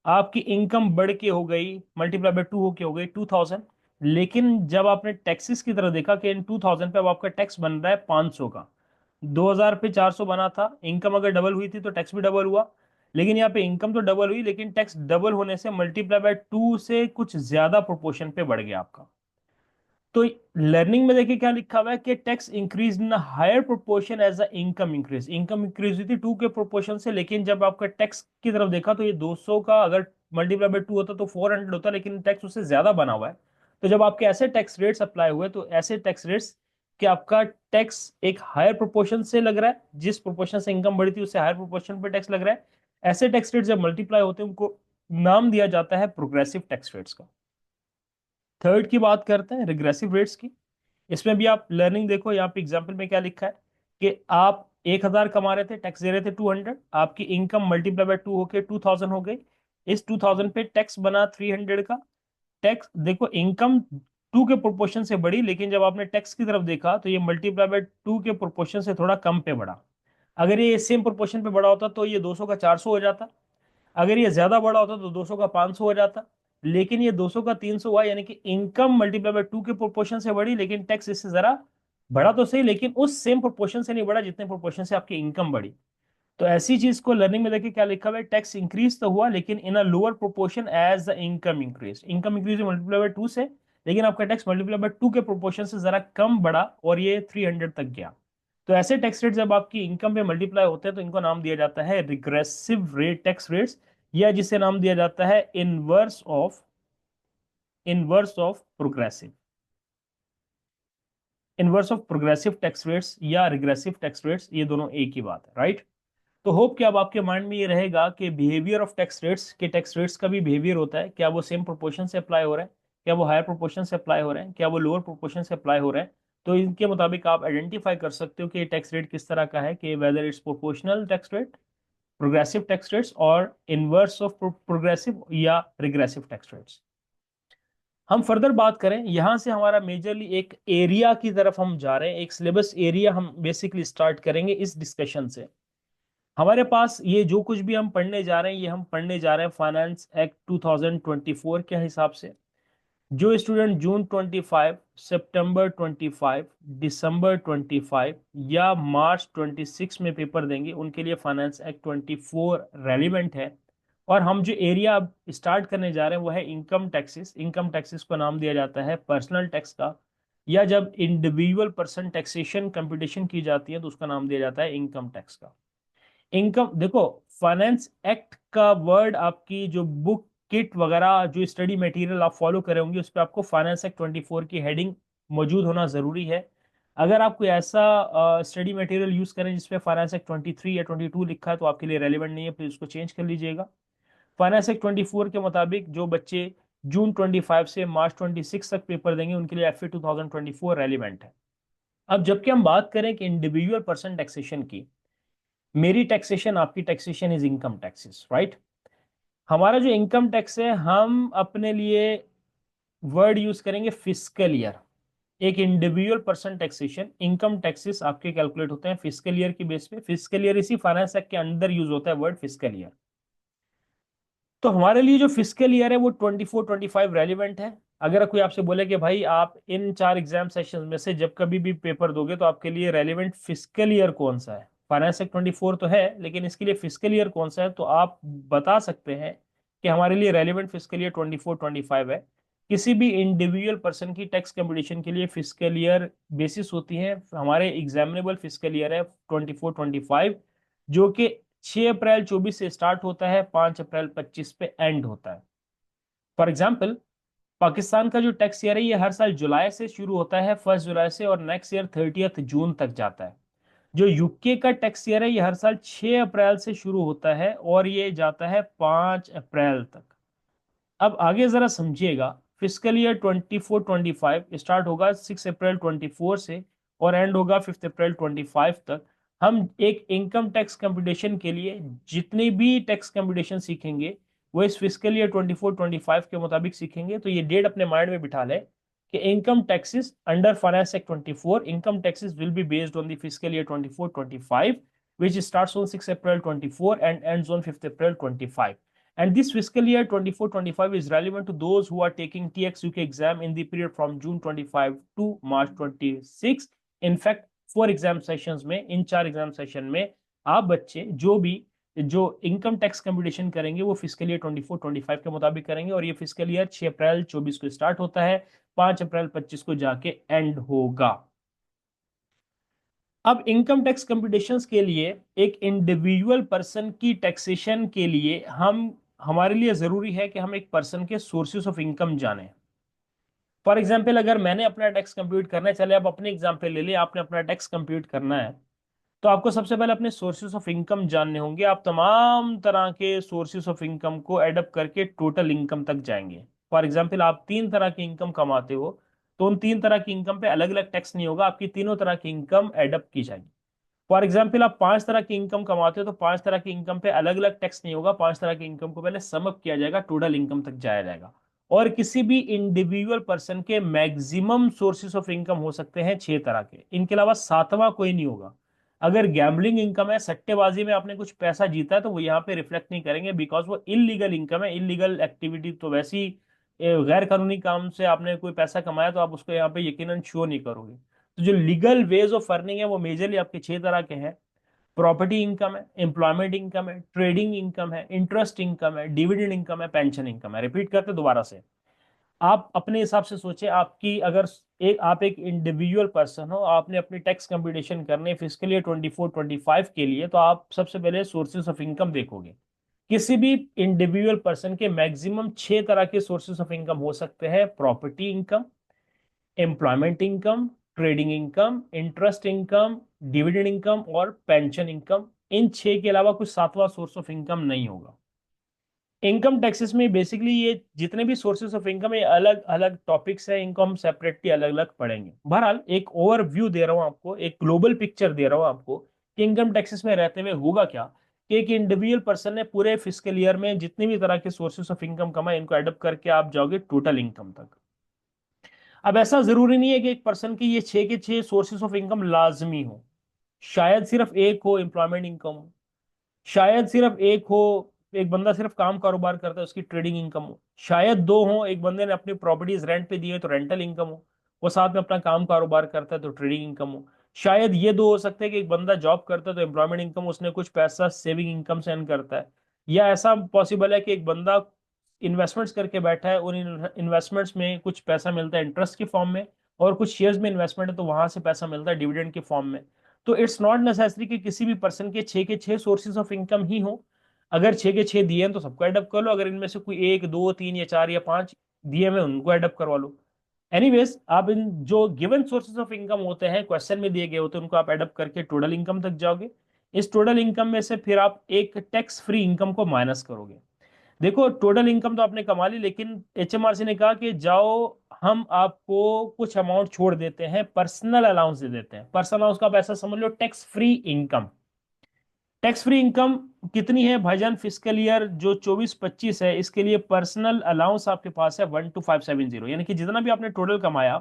आपकी इनकम बढ़ के हो गई, मल्टीप्लाई बाय 2 होके हो गई 2000। लेकिन जब आपने टैक्सेस की तरफ देखा कि इन 2000 पे अब आपका टैक्स बन रहा है 500 का। 2000 पे 400 बना था, इनकम अगर डबल हुई थी तो टैक्स भी डबल हुआ। लेकिन यहाँ पे इनकम तो डबल हुई, लेकिन टैक्स डबल होने से मल्टीप्लाई बाय 2 से कुछ ज्यादा प्रोपोर्शन पे बढ़ गया आपका। तो लर्निंग में देखिए क्या लिखा हुआ है कि tax increase in higher proportion as a income increase. Income increase हुई थी 2 के प्रोपोर्शन से, लेकिन जब आपका टैक्स की तरफ देखा तो ये 200 का अगर मल्टीप्लाई बाय 2 होता तो 400 होता, लेकिन टैक्स उससे ज्यादा बना हुआ है। तो जब आपके ऐसे टैक्स रेट्स अप्लाई हुए, तो ऐसे टैक्स रेट्स कि आपका टैक्स एक हायर प्रोपोर्शन से लग रहा है, जिस प्रोपोर्शन से इनकम बढ़ी थी उससे हायर प्रोपोर्शन पे टैक्स लग रहा है। ऐसे टैक्स रेट जब मल्टीप्लाई होते हैं उनको नाम दिया जाता है प्रोग्रेसिव टैक्स रेट्स का। थर्ड की बात करते हैं, रिग्रेसिव रेट्स की। इसमें भी आप लर्निंग देखो, यहाँ पे एग्जाम्पल में क्या लिखा है कि आप 1000 कमा रहे थे, टैक्स दे रहे थे 200, आपकी इनकम मल्टीप्लाई बाय 2 होके 2000 हो गई। इस 2000 पे टैक्स बना 300 का। टैक्स देखो, इनकम 2 के प्रोपोर्शन से बढ़ी, लेकिन जब आपने टैक्स की तरफ देखा तो ये मल्टीप्लाई बाय 2 के प्रोपोर्शन से थोड़ा कम पे बढ़ा। अगर ये सेम प्रोपोर्शन पे बढ़ा होता तो ये 200 का 400 हो जाता। अगर ये ज्यादा बड़ा होता तो 200 का 500 हो जाता। लेकिन ये 200 का 300 हुआ, यानी कि इनकम मल्टीप्लाई बाय 2 के प्रोपोर्शन से बढ़ी, लेकिन टैक्स इससे जरा बढ़ा तो सही, लेकिन उस सेम प्रोपोर्शन से नहीं बढ़ा जितने प्रोपोर्शन से आपकी इनकम बढ़ी। तो ऐसी चीज को लर्निंग में देखिए क्या लिखा हुआ है, टैक्स इंक्रीज तो हुआ लेकिन in a lower proportion as the income increase. Income increase multiply by 2 से, लेकिन आपका टैक्स मल्टीप्लाई बाय 2 के प्रोपोर्शन से जरा कम बढ़ा और ये 300 तक गया। तो ऐसे टैक्स रेट जब आपकी इनकम पे मल्टीप्लाई होते हैं तो इनको नाम दिया जाता है रिग्रेसिव रेट टैक्स रेट्स, या जिसे नाम दिया जाता है inverse of progressive. Inverse of progressive tax rates या रिग्रेसिव टैक्स रेट्स, ये दोनों एक ही बात है, राइट। तो होप कि अब आपके माइंड में ये रहेगा कि बिहेवियर ऑफ टैक्स रेट्स के टैक्स रेट्स का भी बिहेवियर होता है। क्या वो सेम प्रोपोर्शन से अप्लाई हो रहा है, क्या वो हायर प्रोपोर्शन से अप्लाई हो रहे हैं, क्या वो लोअर प्रोपोर्शन से अप्लाई हो रहे हैं। तो इनके मुताबिक आप आइडेंटिफाई कर सकते हो कि टैक्स रेट किस तरह का है, कि whether it's proportional tax rate, progressive tax rates, और इनवर्स ऑफ प्रोग्रेसिव या रिग्रेसिव टैक्स रेट्स। हम फर्दर बात करें, यहां से हमारा मेजरली एक एरिया की तरफ हम जा रहे हैं, एक सिलेबस एरिया हम बेसिकली स्टार्ट करेंगे इस डिस्कशन से। हमारे पास ये जो कुछ भी हम पढ़ने जा रहे हैं, ये हम पढ़ने जा रहे हैं फाइनेंस एक्ट 2024 के हिसाब से। जो स्टूडेंट जून 25, सितंबर 25, दिसंबर 25 या मार्च 26 में पेपर देंगे, उनके लिए फाइनेंस एक्ट 24 रेलिवेंट है। और हम जो एरिया अब स्टार्ट करने जा रहे हैं वो है इनकम टैक्सेस। इनकम टैक्सेस को नाम दिया जाता है पर्सनल टैक्स का, या जब इंडिविजुअल पर्सन टैक्सेशन कंपटीशन की जाती है तो उसका नाम दिया जाता है इनकम टैक्स का। इनकम देखो, फाइनेंस एक्ट का वर्ड आपकी जो बुक किट वगैरह जो स्टडी मटेरियल आप फॉलो करे होंगे उस पर आपको फाइनेंस एक्ट 24 की हेडिंग मौजूद होना जरूरी है। अगर आप कोई ऐसा स्टडी मटेरियल यूज करें जिसपे फाइनेंस एक्ट 23 या 22 लिखा है तो आपके लिए रेलिवेंट नहीं है, प्लीज उसको चेंज कर लीजिएगा। फाइनेंस एक्ट 24 के मुताबिक जो बच्चे जून 25 से मार्च 26 तक पेपर देंगे उनके लिए एफ ए 2024 रेलिवेंट है। अब जबकि हम बात करें कि इंडिविजुअल पर्सन टैक्सेशन की, मेरी टैक्सेशन आपकी taxation is income taxes, right. हमारा जो इनकम टैक्स है, हम अपने लिए वर्ड यूज करेंगे फिस्कल ईयर। एक individual person taxation income taxes आपके कैलकुलेट होते हैं फिस्कल ईयर की बेस पे। फिस्कल ईयर इसी फाइनेंस एक्ट के अंदर यूज होता है वर्ड फिस्कल ईयर। तो हमारे लिए जो फिस्कल ईयर है वो 24-25 रेलिवेंट है। अगर कोई आपसे बोले कि भाई आप इन 4 एग्जाम सेशन में से जब कभी भी पेपर दोगे तो आपके लिए रेलिवेंट फिस्कल ईयर कौन सा है, फाइनेंस एक्ट 24 तो है लेकिन इसके लिए फिस्कल ईयर कौन सा है, तो आप बता सकते हैं कि हमारे लिए रेलिवेंट फिस्कल ईयर 24-25 है। किसी भी इंडिविजुअल पर्सन की टैक्स कंपटीशन के लिए फिस्कल ईयर बेसिस होती है। हमारे एग्जामिनेबल फिस्कल ईयर है 24-25, जो कि 6 अप्रैल 24 से स्टार्ट होता है, 5 अप्रैल 25 पे एंड होता है। फॉर एग्जाम्पल, पाकिस्तान का जो टैक्स ईयर है ये हर साल जुलाई से शुरू होता है, 1 जुलाई से, और नेक्स्ट ईयर 30 जून तक जाता है। जो यूके का टैक्स ईयर है ये हर साल 6 अप्रैल से शुरू होता है और ये जाता है 5 अप्रैल तक। अब आगे जरा समझिएगा, फिस्कल ईयर 24-25 स्टार्ट होगा 6 अप्रैल 24 से और एंड होगा 5 अप्रैल 25 तक। हम एक इनकम टैक्स कंप्यूटेशन के लिए जितने भी टैक्स कंप्यूटेशन सीखेंगे वो इस फिस्कल ईयर 24-25 के मुताबिक सीखेंगे। तो ये डेट अपने माइंड में बिठा लें कि income taxes under finance act 24, income taxes will be based on the fiscal year 24-25 which starts on 6 April 24 and ends on 5 April 25. And this fiscal year 24-25 is relevant to those who are taking TX UK exam in the period from June 25 to March 26. In fact, 4 exam sessions में, इन 4 exam session में आप बच्चे जो income tax computation करेंगे वो fiscal year 24-25 के मुताबिक करेंगे, और ये फिस्कल ईयर 6 अप्रैल 24 को स्टार्ट होता है, 5 अप्रैल 25 को जाके एंड होगा। अब इनकम टैक्स कंप्यूटेशंस के लिए एक इंडिविजुअल पर्सन की टैक्सेशन के लिए हमारे लिए जरूरी है कि हम एक पर्सन के सोर्सेस ऑफ इनकम जानें। फॉर एग्जाम्पल, अगर मैंने अपना टैक्स कंप्यूट करना है, चले आप अपने एग्जाम्पल ले लिया, आपने अपना टैक्स कंप्यूट करना है, तो आपको सबसे पहले अपने सोर्सेस ऑफ इनकम जानने होंगे। आप तमाम तरह के सोर्सेस ऑफ इनकम को एडअप करके टोटल इनकम तक जाएंगे। फॉर एग्जाम्पल, आप 3 तरह की इनकम कमाते हो, तो उन 3 तरह की इनकम पे अलग अलग टैक्स नहीं होगा, आपकी तीनों तरह की इनकम एडअप की जाएगी। फॉर एग्जाम्पल, आप 5 तरह की इनकम कमाते हो, तो 5 तरह की इनकम पे अलग अलग टैक्स नहीं होगा, 5 तरह की इनकम को पहले सम अप किया जाएगा, टोटल इनकम तक जाया जाएगा। और किसी भी इंडिविजुअल पर्सन के मैक्सिमम सोर्सेस ऑफ इनकम हो सकते हैं 6 तरह के, इनके अलावा सातवां कोई नहीं होगा। अगर गैम्बलिंग इनकम है, सट्टेबाजी में आपने कुछ पैसा जीता है, तो वो यहाँ पे रिफ्लेक्ट नहीं करेंगे, बिकॉज वो इलीगल इनकम है, इलीगल एक्टिविटी। तो वैसी गैर कानूनी काम से आपने कोई पैसा कमाया तो आप उसको यहाँ पे यकीनन शो नहीं करोगे। तो जो लीगल वेज ऑफ अर्निंग है वो मेजरली आपके 6 तरह के हैं। प्रॉपर्टी इनकम है, एम्प्लॉयमेंट इनकम है, ट्रेडिंग इनकम है, इंटरेस्ट इनकम है, डिविडेंड इनकम है, पेंशन इनकम है। रिपीट करते दोबारा से, आप अपने हिसाब से सोचे, आपकी अगर आप एक इंडिविजुअल पर्सन हो, आपने अपनी टैक्स कंप्यूटेशन करने फिजिकल ईयर 24-25 के लिए, तो आप सबसे पहले सोर्सेस ऑफ इनकम देखोगे। किसी भी इंडिविजुअल पर्सन के मैक्सिमम 6 तरह के सोर्सेस ऑफ इनकम हो सकते हैं। Property income, employment income, trading income, interest income, dividend income और पेंशन इनकम। इन 6 के अलावा कुछ सातवां सोर्स ऑफ इनकम नहीं होगा। इनकम टैक्सेस में बेसिकली ये जितने भी सोर्सेस ऑफ इनकम है अलग अलग टॉपिक्स है, इनको हम सेपरेटली अलग अलग पढ़ेंगे। बहरहाल एक ओवरव्यू दे रहा हूँ आपको, एक ग्लोबल पिक्चर दे रहा हूँ आपको कि इनकम टैक्सेस में रहते हुए होगा क्या, कि एक इंडिविजुअल पर्सन ने पूरे फिस्कल ईयर में जितने भी तरह के सोर्सेस ऑफ इनकम कमाए, इनको एडअप करके आप जाओगे टोटल इनकम तक। अब ऐसा जरूरी नहीं है कि एक पर्सन की ये 6 के 6 सोर्सेस ऑफ इनकम लाजमी हो। शायद सिर्फ एक हो एम्प्लॉयमेंट इनकम हो, शायद सिर्फ एक हो, एक बंदा सिर्फ काम कारोबार करता है उसकी ट्रेडिंग इनकम हो, शायद दो हो, एक बंदे ने अपनी प्रॉपर्टीज रेंट पे दी है तो रेंटल इनकम हो, वो साथ में अपना काम कारोबार करता है तो ट्रेडिंग इनकम हो। शायद ये दो हो सकते हैं कि एक बंदा जॉब करता है तो एम्प्लॉयमेंट इनकम, उसने कुछ पैसा सेविंग इनकम से अर्न करता है। या ऐसा पॉसिबल है कि एक बंदा इन्वेस्टमेंट्स करके बैठा है, उन इन्वेस्टमेंट्स में कुछ पैसा मिलता है इंटरेस्ट के फॉर्म में, और कुछ शेयर्स में इन्वेस्टमेंट है तो वहां से पैसा मिलता है डिविडेंड के फॉर्म में। तो इट्स नॉट नेसेसरी कि किसी भी पर्सन के 6 के 6 सोर्सेज ऑफ इनकम ही हो। अगर 6 के 6 दिए हैं तो सबको एडअप कर लो, अगर इनमें से कोई 1 2 3 या 4 या 5 दिए हुए उनको एडअप करवा लो। एनीवेज, आप इन जो गिवन सोर्सेज ऑफ इनकम होते हैं क्वेश्चन में दिए गए होते हैं उनको आप एडअप करके टोटल इनकम तक जाओगे। इस टोटल इनकम में से फिर आप एक टैक्स फ्री इनकम को माइनस करोगे। देखो, टोटल इनकम तो आपने कमा ली, लेकिन एचएमआरसी ने कहा कि जाओ हम आपको कुछ अमाउंट छोड़ देते हैं, पर्सनल अलाउंस दे देते हैं। पर्सनल अलाउंस का आप ऐसा समझ लो tax free income. Tax free income कितनी है भाईजान? फिजिकल ईयर जो 24-25 है इसके लिए पर्सनल अलाउंस आपके पास है 12570, यानी कि जितना भी आपने टोटल कमाया।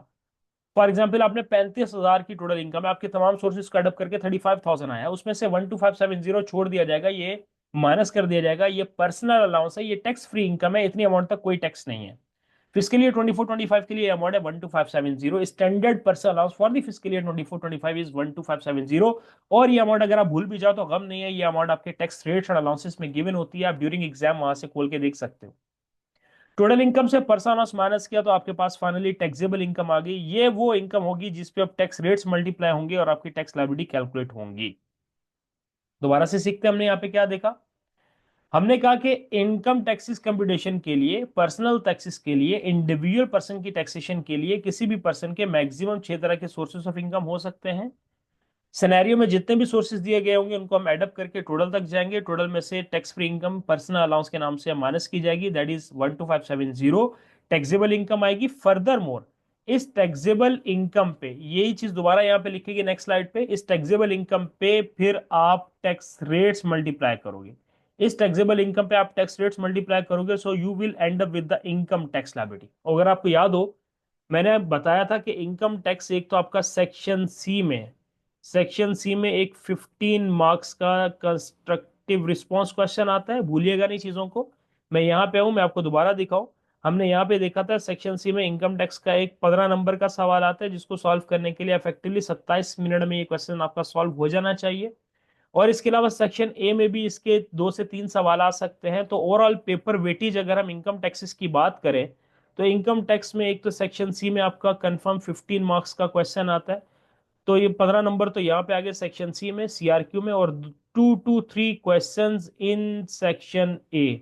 फॉर एग्जाम्पल, आपने 35,000 की टोटल इनकम है, आपके तमाम सोर्सेज को एडअप करके 35,000 आया, उसमें से 12570 छोड़ दिया जाएगा, ये माइनस कर दिया जाएगा, ये पर्सनल अलाउंस है, ये टैक्स फ्री इनकम है, इतनी अमाउंट तक कोई टैक्स नहीं है। फिजिकल ईयर 24-25 के लिए अमाउंट है 12570। Standard personal allowance for the physical year 24-25 is 12570। और ये अमाउंट अगर आप भूल भी जाओ तो गम नहीं है, ये अमाउंट आपके टैक्स रेट्स और अलाउंसेस में गिवन होती है, आप ड्यूरिंग एग्जाम वहां से खोल के देख सकते हो। टोटल इनकम से पर्सन अलाउंस माइनस किया तो आपके पास फाइनली टैक्सेबल इनकम आ गई। ये वो इनकम होगी जिस पे अब टैक्स रेट्स मल्टीप्लाई होंगे और आपकी टैक्स लायबिलिटी कैलकुलेट होंगी। दोबारा से सीखते हैं, हमने यहाँ पे क्या देखा? हमने कहा कि इनकम टैक्सेस कंप्यूटेशन के लिए, पर्सनल टैक्सेस के लिए, इंडिविजुअल पर्सन की टैक्सेशन के लिए किसी भी पर्सन के मैक्सिमम 6 तरह के सोर्सेस ऑफ इनकम हो सकते हैं। सिनेरियो में जितने भी सोर्सेज दिए गए होंगे उनको हम एडअप करके टोटल तक जाएंगे। टोटल में से tax free income personal allowance के नाम से माइनस की जाएगी, दैट इज 12570 टैक्सेबल इनकम आएगी। फर्दर मोर, इस टैक्सेबल इनकम पे, यही चीज दोबारा यहाँ पे लिखेगी नेक्स्ट स्लाइड पे, इस टैक्सेबल इनकम पे फिर आप टैक्स रेट्स मल्टीप्लाई करोगे। इस टैक्सेबल इनकम पे आप टैक्स रेट्स मल्टीप्लाई करोगे, so you will and up with the income tax liability. अगर आपको याद हो, मैंने बताया था कि इनकम टैक्स एक तो आपका सेक्शन सी में है। सेक्शन सी में एक 15 मार्क्स का कंस्ट्रक्टिव रिस्पॉन्स क्वेश्चन आता है, भूलिएगा नहीं चीजों को। मैं यहाँ पे हूँ, मैं आपको दोबारा दिखाऊं। हमने यहाँ पे देखा था सेक्शन सी में इनकम टैक्स का एक 15 नंबर का सवाल आता है, जिसको सॉल्व करने के लिए इफेक्टिवली 27 मिनट में ये क्वेश्चन आपका सॉल्व हो जाना चाहिए। और इसके अलावा सेक्शन ए में भी इसके 2 से 3 सवाल आ सकते हैं। तो ओवरऑल पेपर वेटेज अगर हम इनकम टैक्सेस की बात करें, तो इनकम टैक्स में एक तो सेक्शन सी में आपका कंफर्म 15 मार्क्स का क्वेश्चन आता है। तो ये 15 नंबर तो यहाँ पे आ गए सेक्शन सी में, सीआरक्यू में, और 2 to 3 questions in section A.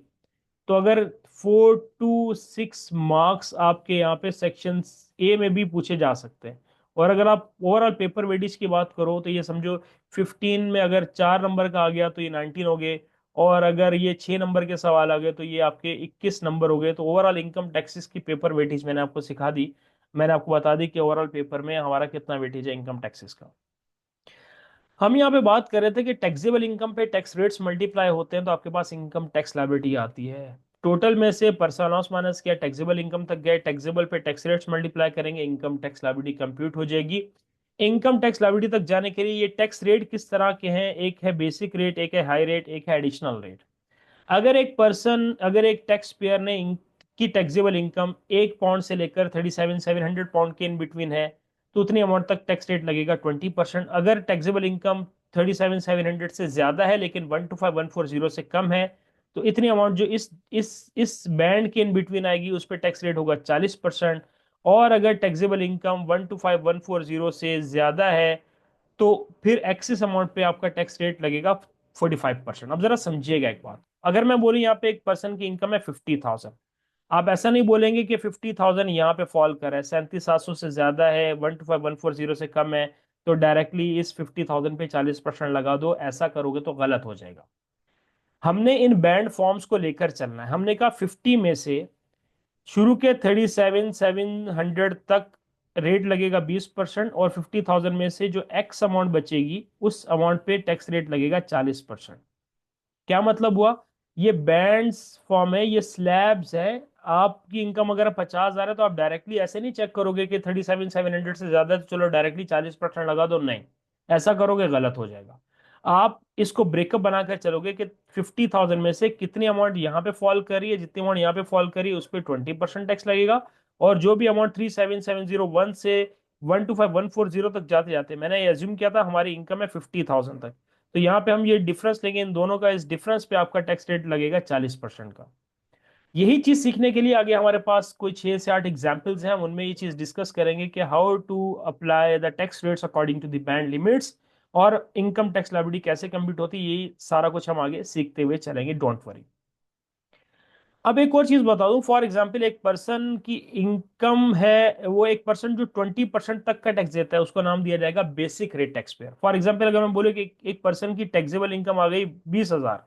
तो अगर 4 to 6 मार्क्स आपके यहाँ पे सेक्शन ए में भी पूछे जा सकते हैं। और अगर आप ओवरऑल पेपर वेटेज की बात करो तो ये समझो 15 में अगर 4 नंबर का आ गया तो ये 19 हो गए, और अगर ये 6 नंबर के सवाल आ गए तो ये आपके 21 नंबर हो गए। तो ओवरऑल इनकम टैक्सेस की पेपर वेटेज मैंने आपको सिखा दी। मैंने आपको बता दी कि ओवरऑल पेपर में हमारा कितना वेटेज है इनकम टैक्सेस का। हम यहाँ पे बात कर रहे थे कि टैक्सेबल इनकम पे टैक्स रेट्स मल्टीप्लाई होते हैं तो आपके पास इनकम टैक्स लायबिलिटी आती है। टोटल में से पर्सनल लॉस माइनस किया, टैक्सेबल इनकम तक गए, टैक्सेबल पे टैक्स रेट्स मल्टीप्लाई करेंगे, इनकम टैक्स लायबिलिटी कंप्यूट हो जाएगी। इनकम टैक्स लायबिलिटी तक जाने के लिए ये टैक्स रेट किस तरह के हैं, एक है बेसिक रेट, एक है हाई रेट, एक है एडिशनल रेट। अगर एक टैक्स पेयर ने की टैक्सेबल इनकम 1 पाउंड से लेकर 37,700 पाउंड के इन बिटवीन है, तो उतनी अमाउंट तक टैक्स रेट लगेगा 20%। अगर टैक्सेबल इनकम 37,700 से ज्यादा है लेकिन 125,140 से कम है, तो इतनी अमाउंट जो इस बैंड के इन बिटवीन आएगी उस पर टैक्स रेट होगा 40%। और अगर टैक्सेबल इनकम 125,140 से ज्यादा है, तो फिर एक्सेस अमाउंट पे आपका टैक्स रेट लगेगा 45%। अब जरा समझिएगा एक बात, अगर मैं बोलूं यहाँ पे एक पर्सन की इनकम है 50,000, आप ऐसा नहीं बोलेंगे कि 50,000 यहाँ पे फॉल कर है, 37,700 से ज्यादा है, 125,140 से कम है, तो डायरेक्टली इस 50,000 पे 40% लगा दो। ऐसा करोगे तो गलत हो जाएगा। हमने इन बैंड फॉर्म्स को लेकर चलना है। हमने कहा 50 में से शुरू के 37,700 तक रेट लगेगा 20%, और 50,000 में से जो एक्स अमाउंट बचेगी उस अमाउंट पे टैक्स रेट लगेगा 40%। क्या मतलब हुआ? ये बैंड्स फॉर्म है, ये स्लैब्स है। आपकी इनकम अगर 50,000 है तो आप डायरेक्टली ऐसे नहीं चेक करोगे कि 37,700 से ज्यादा है तो चलो डायरेक्टली 40% लगा दो, नहीं। ऐसा करोगे गलत हो जाएगा। आप इसको ब्रेकअप बनाकर चलोगे कि 50,000 में से कितनी अमाउंट यहाँ पे फॉल कर रही है, जितनी अमाउंट यहाँ पे फॉल कर रही है उस पर 20% टैक्स लगेगा। और जो भी अमाउंट 37,701 से 125,140 तक जाते जाते, मैंने एज्यूम किया था हमारी इनकम है 50,000 तक, तो यहाँ पे हम ये डिफरेंस लेंगे इन दोनों का, इस डिफरेंस पे आपका टैक्स रेट लगेगा 40% का। यही चीज सीखने के लिए आगे हमारे पास कोई 6 से 8 एग्जाम्पल्स हैं, हम उनमें ये चीज डिस्कस करेंगे कि how to apply the tax rates according to the band limits, और इनकम टैक्स लायबिलिटी कैसे कंप्यूट होती है, यही सारा कुछ हम आगे सीखते हुए चलेंगे, डोंट वरी। अब एक और चीज बता दूं, फॉर एग्जाम्पल एक पर्सन की इनकम है, वो एक पर्सन जो 20% तक का टैक्स देता है उसको नाम दिया जाएगा basic rate tax payer. For example अगर हम बोले कि एक पर्सन की टैक्सेबल इनकम आ गई 20,000,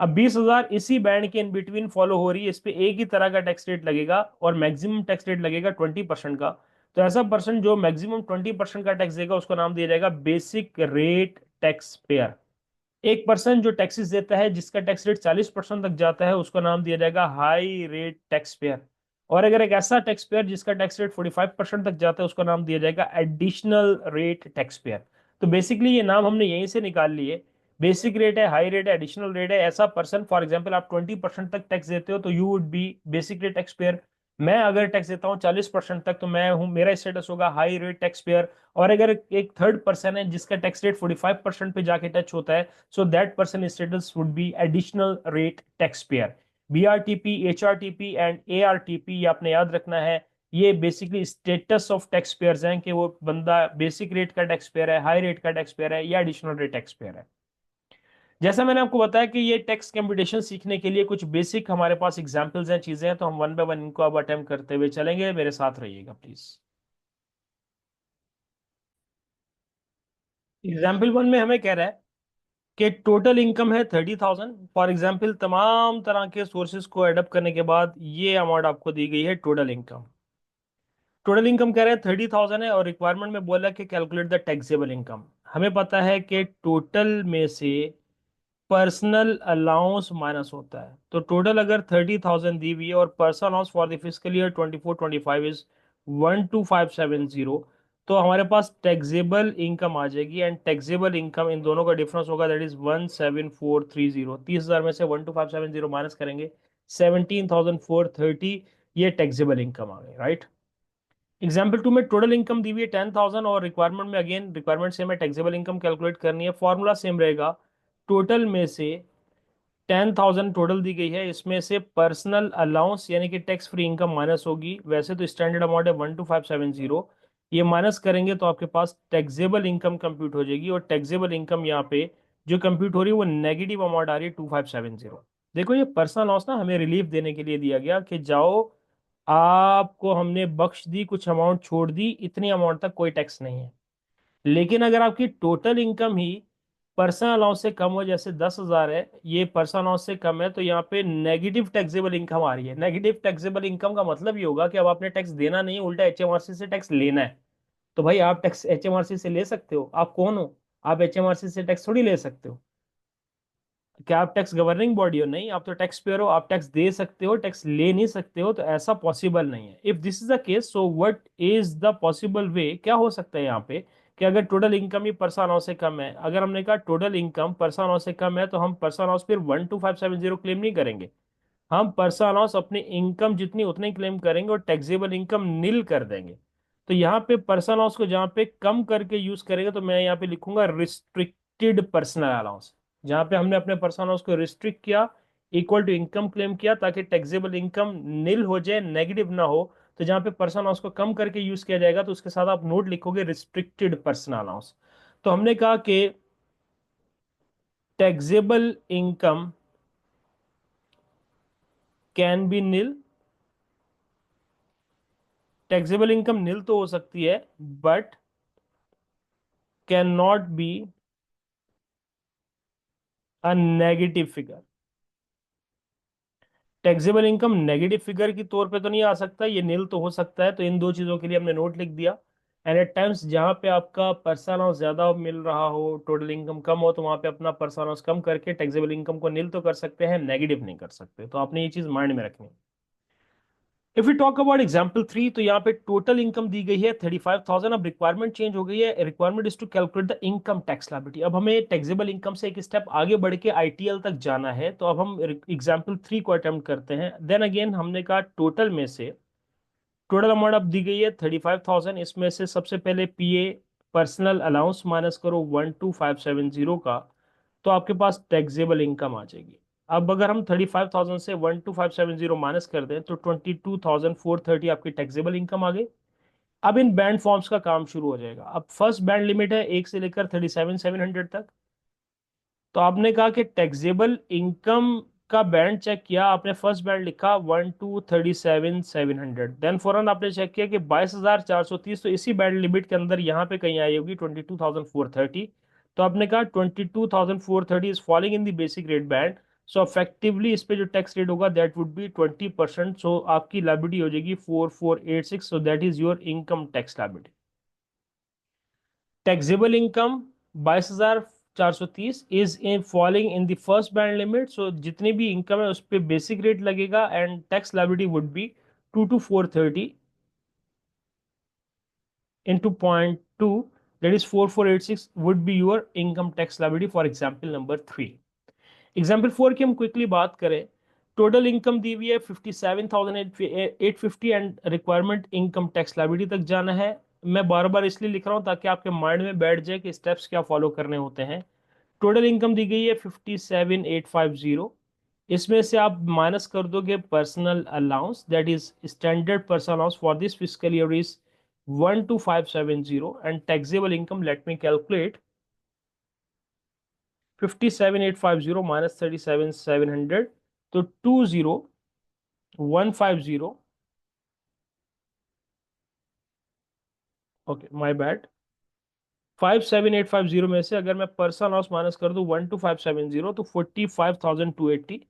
अब 20,000 इसी बैंड के इन बिटवीन फॉलो हो रही है, इस पे एक ही तरह का टैक्स रेट लगेगा और मैक्सिमम टैक्स रेट लगेगा 20% का। तो ऐसा पर्सन जो मैक्सिमम 20% का टैक्स देगा उसको नाम दिया जाएगा बेसिक रेट टैक्स पेयर। एक पर्सन जो टैक्सेस देता है जिसका टैक्स रेट 40% तक जाता है उसको नाम दिया जाएगा हाई रेट टैक्स पेयर। और अगर एक ऐसा टैक्स पेयर जिसका टैक्स रेट 45% तक जाता है उसको नाम दिया जाएगा एडिशनल रेट टैक्स पेयर। तो बेसिकली ये नाम हमने यहीं से निकाल लिए। बेसिक रेट है, हाई रेट है, एडिशनल रेट है। ऐसा पर्सन, फॉर एग्जाम्पल आप 20% तक टैक्स देते हो तो you would be basic rate tax payer. मैं अगर टैक्स देता हूँ 40% तक तो मैं हूँ, मेरा स्टेटस होगा हाई रेट टैक्स पेयर। और अगर एक थर्ड पर्सन है जिसका टैक्स रेट 45% पे जाके टच होता है, so that person status would be additional rate taxpayer। BRTP, HRTP and ARTP ये आपने याद रखना है। ये basically status of tax payers हैं कि वो बंदा बेसिक रेट का टैक्स पेयर है, हाई रेट का टैक्स पेयर है या एडिशनल रेट टैक्स पेयर है। जैसा मैंने आपको बताया कि ये टेक्स्ट कंप्यूटेशन सीखने के लिए कुछ बेसिक हमारे पास एग्जांपल्स हैं, चीजें हैं, तो हम वन बाय वन इनको अब अटेम्प्ट करते हुए चलेंगे। मेरे साथ रहिएगा प्लीज। एग्जाम्पल वन में हमें कह रहा है कि टोटल इनकम है 30,000। फॉर एग्जाम्पल तमाम तरह के सोर्सेज को एडअप करने के बाद ये अमाउंट आपको दी गई है टोटल इनकम। टोटल इनकम कह रहे हैं 30,000 है और रिक्वायरमेंट में बोला कि कैलकुलेट द टैक्सेबल इनकम। हमें पता है कि टोटल में से पर्सनल अलाउंस माइनस होता है, तो टोटल अगर 30,000 दी हुई है और personal allowance for the physical year 24-25 is 12,570, तो हमारे पास टैक्सेबल इनकम आ जाएगी। एंड टैक्सेबल इनकम इन दोनों का डिफरेंस होगा, दैट इज 17,430। 30,000 में से 12,570 माइनस करेंगे, 17,430, ये टैक्सेबल इनकम आ गई, राइट। एग्जाम्पल टू में टोटल इनकम दी हुई है 10,000 और रिक्वायरमेंट में अगेन रिक्वायरमेंट सेम है, टैक्सेबल इनकम कैलकुलेट करनी है। फॉर्मूला सेम रहेगा, टोटल में से 10,000 टोटल दी गई है, इसमें से पर्सनल अलाउंस यानी कि टैक्स फ्री इनकम माइनस होगी। वैसे तो स्टैंडर्ड अमाउंट है 12,570, ये माइनस करेंगे तो आपके पास टैक्सेबल इनकम कंप्यूट हो जाएगी। और टैक्सेबल इनकम यहाँ पे जो कंप्यूट हो रही है वो नेगेटिव अमाउंट आ रही है 2,570। देखो ये पर्सनल लॉस ना हमें रिलीफ देने के लिए दिया गया कि जाओ, आपको हमने बख्श दी, कुछ अमाउंट छोड़ दी, इतनी अमाउंट तक कोई टैक्स नहीं है। लेकिन अगर आपकी टोटल इनकम ही पर्सनल अलाउंस से कम हो, जैसे 10,000 है, ये पर्सनल अलाउंस से कम है, तो यहाँ पे नेगेटिव टैक्सेबल इनकम आ रही है। नेगेटिव टैक्सेबल इनकम का मतलब ये होगा कि अब आपने टैक्स देना नहीं है, उल्टा एचएमआरसी से टैक्स लेना है। तो भाई आप टैक्स एचएमआरसी से ले सकते हो, आप कौन हो? आप एचएमआरसी से टैक्स थोड़ी ले सकते हो। क्या आप टैक्स गवर्निंग बॉडी हो? नहीं, आप तो टैक्स पेयर हो, आप टैक्स दे सकते हो, टैक्स ले नहीं सकते हो। तो ऐसा पॉसिबल नहीं है। If this is the case, so what is the possible way? क्या हो सकता है यहाँ पे कि अगर टोटल इनकम ही पर्सन हाउस से कम है, अगर हमने कहा टोटल इनकम पर्सन हाउस से कम है, तो हम पर्सन हाउस फिर 12,570 क्लेम नहीं करेंगे। हम पर्सनल अलाउंस अपनी इनकम जितनी उतनी क्लेम करेंगे और टैक्सेबल इनकम नील कर देंगे। तो यहाँ पे पर्सनल अलाउंस को जहाँ पे कम करके यूज करेंगे, तो मैं यहाँ पे लिखूंगा रिस्ट्रिक्टेड पर्सनल अलाउंस। जहाँ पे हमने अपने पर्सनल अलाउंस को रिस्ट्रिक्ट किया, इक्वल टू इनकम क्लेम किया, ताकि टैक्सेबल इनकम नील हो जाए, नेगेटिव ना हो। तो जहाँ पे पर्सनल अलाउंस को कम करके यूज किया जाएगा, तो उसके साथ आप नोट लिखोगे रिस्ट्रिक्टेड पर्सनल अलाउंस। तो हमने कहा कि taxable income can be nil. Taxable income nil तो हो सकती है, but can not be a negative figure. Taxable income negative figure की तौर पे तो नहीं आ सकता, ये नील तो हो सकता है। तो इन दो चीजों के लिए हमने नोट लिख दिया। एंड एट टाइम्स जहां पे आपका पर्सनल अलाउंस ज्यादा मिल रहा हो, टोटल इनकम कम हो, तो वहां पे अपना पर्सनल अलाउंस कम करके टैक्सेबल इनकम को नील तो कर सकते हैं, नेगेटिव नहीं कर सकते। तो आपने ये चीज माइंड में रखनी है। If you talk about example three, तो यहाँ पे टोटल इनकम दी गई है 35,000। अब रिक्वायरमेंट चेंज हो गई है, requirement is to calculate the income tax liability. अब हमें टैक्सेबल इनकम से एक स्टेप आगे बढ़ के आईटीएल तक जाना है। तो अब हम एग्जाम्पल थ्री को अटेम्प्ट करते हैं। देन अगेन हमने कहा टोटल में से टोटल अमाउंट अब दी गई है 35,000। इसमें से सबसे पहले पीए पर्सनल अलाउंस माइनस करो 12,570 का, तो आपके पास टैक्सेबल इनकम आ जाएगी। अब अगर हम 35,000 से 12,570 माइनस कर दें, तो 22,430 आपकी टैक्सेबल इनकम आ गई। अब इन बैंड फॉर्म्स का काम शुरू हो जाएगा। अब फर्स्ट बैंड लिमिट है 1 से लेकर 37,700 तक। तो आपने कहा कि टैक्सेबल इनकम का बैंड चेक किया, आपने फर्स्ट बैंड लिखा 1 to 37,700। देन फौरन आपने चेक किया कि 22,430, तो इसी बैंड लिमिट के अंदर यहाँ पे कहीं आई होगी 22,430। तो आपने कहा 22,430 is falling in the basic rate band. So effectively इस पे जो टैक्स रेट होगा दैट वुड बी 20%। सो आपकी लाइबिलिटी हो जाएगी 4,486। So that is your income tax liability. Taxable income 22,430 is in falling in the first band limit. So जितनी भी इनकम है उस पर बेसिक रेट लगेगा and tax liability would be 2 to 430 into 0.2, that is 4,486 would be your income tax liability for example number 3। Example four की हम quickly बात करें। टोटल इनकम दी हुई है 57,850 and requirement income tax liability तक जाना है। मैं बार बार इसलिए लिख रहा हूं ताकि आपके माइंड में बैठ जाए कि स्टेप्स क्या फॉलो करने होते हैं। टोटल इनकम दी गई है 57,850। इसमें से आप माइनस कर दोगे personal allowance, that is standard personal allowance for this physical year is 12,570 and taxable income let me calculate. 57,850 minus 37,700, तो 20,150, ओके माय बैड, 57,850 में से अगर मैं पर्सनल लॉस माइनस कर दूं 12,570, तो 45,280,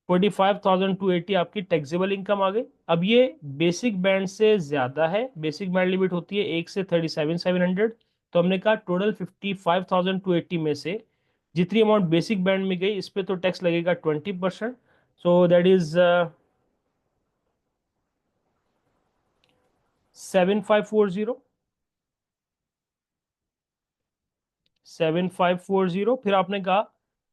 45,280 आपकी टैक्सेबल इनकम आ गई। अब ये बेसिक बैंड से ज्यादा है, बेसिक बैंड लिमिट होती है 1 से 37,700, तो हमने कहा टोटल 55,280 में से जितनी अमाउंट बेसिक बैंड में गई इस पे तो टैक्स लगेगा 20%, सो दैट इज 7,540, 7,540। फिर आपने कहा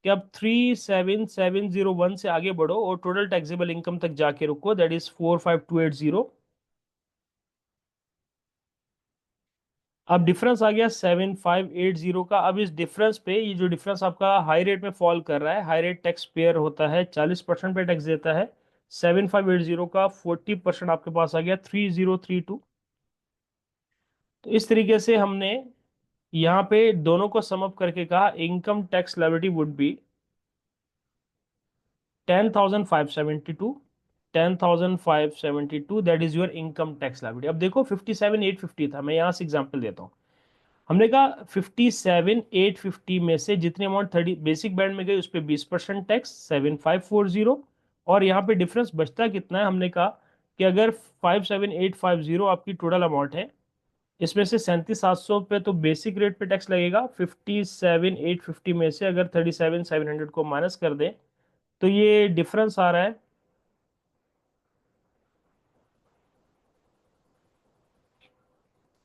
कि अब 37,701 से आगे बढ़ो और टोटल टैक्सेबल इनकम तक जाके रुको, दैट इज 45,280। अब डिफरेंस आ गया 7,580 का। अब इस डिफरेंस पे, ये जो डिफरेंस आपका हाई रेट में फॉल कर रहा है, हाई रेट टैक्स पेयर होता है, 40% पे टैक्स देता है, 7,580 का 40% आपके पास आ गया 3,032। तो इस तरीके से हमने यहाँ पे दोनों को सम अप करके कहा income tax liability would B 10,572, 10,572, that is your income tax liability. अब देखो 57,850 था, मैं यहाँ से एग्जाम्पल देता हूँ। हमने कहा 57,850 में से जितनी अमाउंट 30 बेसिक बैंड में गई उस पर 20% टैक्स 7,540, और यहाँ पे डिफरेंस बचता कितना है, हमने कहा कि अगर 57,850 आपकी टोटल अमाउंट है, इसमें से 37,700 पे तो बेसिक रेट पे टैक्स लगेगा, 57,850 में से अगर 37,700 को माइनस कर दें तो ये डिफरेंस आ रहा है,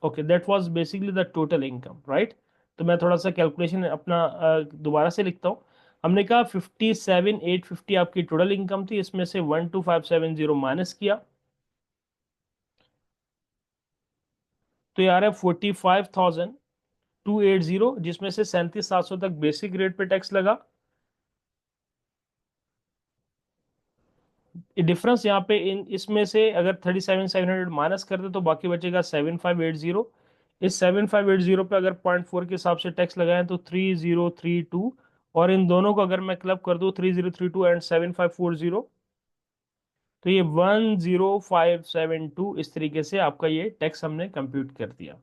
okay that was basically the total income, right. तो मैं थोड़ा सा कैलकुलेशन अपना दोबारा से लिखता हूँ। हमने कहा 57,850 आपकी टोटल इनकम थी, इसमें से 12,570 माइनस किया तो यार है 45,280, जिसमें से 37,700 तक बेसिक रेट पे टैक्स लगा। डिफरेंस यहाँ पे इन इसमें से अगर 37,700 माइनस कर दे तो बाकी बचेगा 7,580। इस 7,580 पे अगर 0.4 के हिसाब से टैक्स लगाएं तो 3,032, और इन दोनों को अगर मैं क्लब कर दूं 3,032 एंड 7,540, तो ये 1,0572, इस तरीके से आपका ये टैक्स हमने कंप्यूट कर दिया।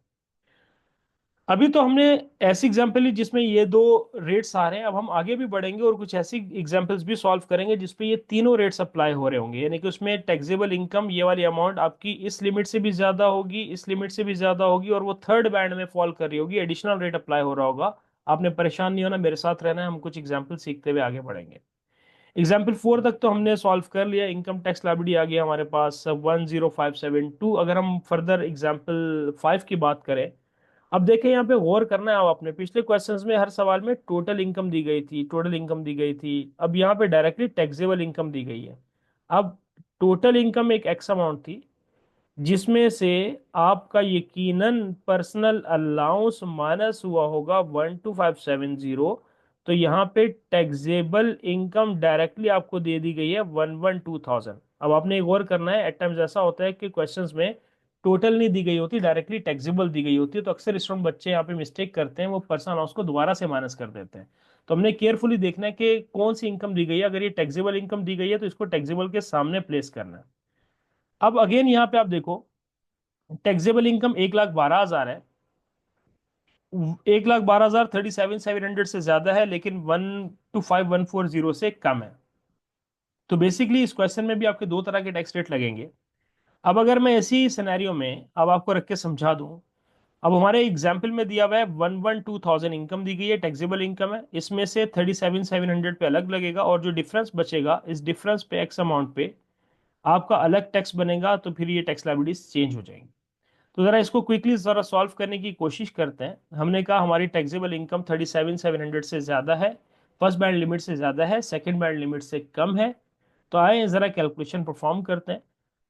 अभी तो हमने ऐसी एग्जांपल ली जिसमें ये दो रेट्स आ रहे हैं, अब हम आगे भी बढ़ेंगे और कुछ ऐसी एग्जांपल्स भी सॉल्व करेंगे जिसपे ये तीनों रेट्स अप्लाई हो रहे होंगे, यानी कि उसमें टैक्सेबल इनकम ये वाली अमाउंट आपकी इस लिमिट से भी ज्यादा होगी, इस लिमिट से भी ज्यादा होगी, और वो थर्ड बैंड में फॉल कर रही होगी, एडिशनल रेट अप्लाई हो रहा होगा। आपने परेशान नहीं होना, मेरे साथ रहना है, हम कुछ एग्जाम्पल सीखते हुए आगे बढ़ेंगे। एग्जाम्पल 4 तक तो हमने सॉल्व कर लिया, इनकम टैक्स लायबिलिटी आ गया हमारे पास 10572। अगर हम फर्दर एग्जाम्पल 5 की बात करें, अब देखें यहाँ पे गौर करना है, अब आपने पिछले क्वेश्चंस में हर सवाल में टोटल इनकम दी गई थी, टोटल इनकम दी गई थी, अब यहाँ पे डायरेक्टली टैक्सेबल इनकम दी गई है। अब टोटल इनकम एक एक्स अमाउंट थी, जिसमें से आपका यकीनन पर्सनल अलाउंस माइनस हुआ होगा 12,570, तो यहाँ पे टैक्सेबल इनकम डायरेक्टली आपको दे दी गई है 112,000। अब आपने एक और करना है, एट टाइम्स ऐसा होता है कि क्वेश्चंस में टोटल नहीं दी गई होती, डायरेक्टली टैक्सेबल दी गई होती है, तो अक्सर स्टूडेंट बच्चे यहाँ पे मिस्टेक करते हैं, वो पर्सनल अलाउंस को दोबारा से माइनस कर देते हैं। तो हमने केयरफुली देखना है कि कौन सी इनकम दी गई है, अगर ये टैक्सेबल इनकम दी गई है तो इसको टैक्सेबल के सामने प्लेस करना है। अब अगेन यहाँ पे आप देखो, टैक्सेबल इनकम 1,12,000 है, 1,12,000 37,700 से ज्यादा है, लेकिन 125,140 से कम है। तो बेसिकली इस क्वेश्चन में भी आपके दो तरह के टैक्स रेट लगेंगे। अब अगर मैं ऐसी सिनेरियो में अब आपको रख के समझा दूं, अब हमारे एग्जाम्पल में दिया हुआ है 112,000 इनकम दी गई है, टैक्सेबल इनकम है, इसमें से 37,700 पे अलग लगेगा, और जो डिफरेंस बचेगा इस डिफरेंस पे एक्स अमाउंट पे आपका अलग टैक्स बनेगा, तो फिर ये टैक्स लायबिलिटीज चेंज हो जाएंगी। तो जरा इसको क्विकली जरा सॉल्व करने की कोशिश करते हैं। हमने कहा हमारी टैक्सेबल इनकम 37,700 से ज्यादा है, फर्स्ट बैंड लिमिट से ज्यादा है, सेकंड बैंड लिमिट से कम है। तो आए जरा कैलकुलेशन परफॉर्म करते हैं।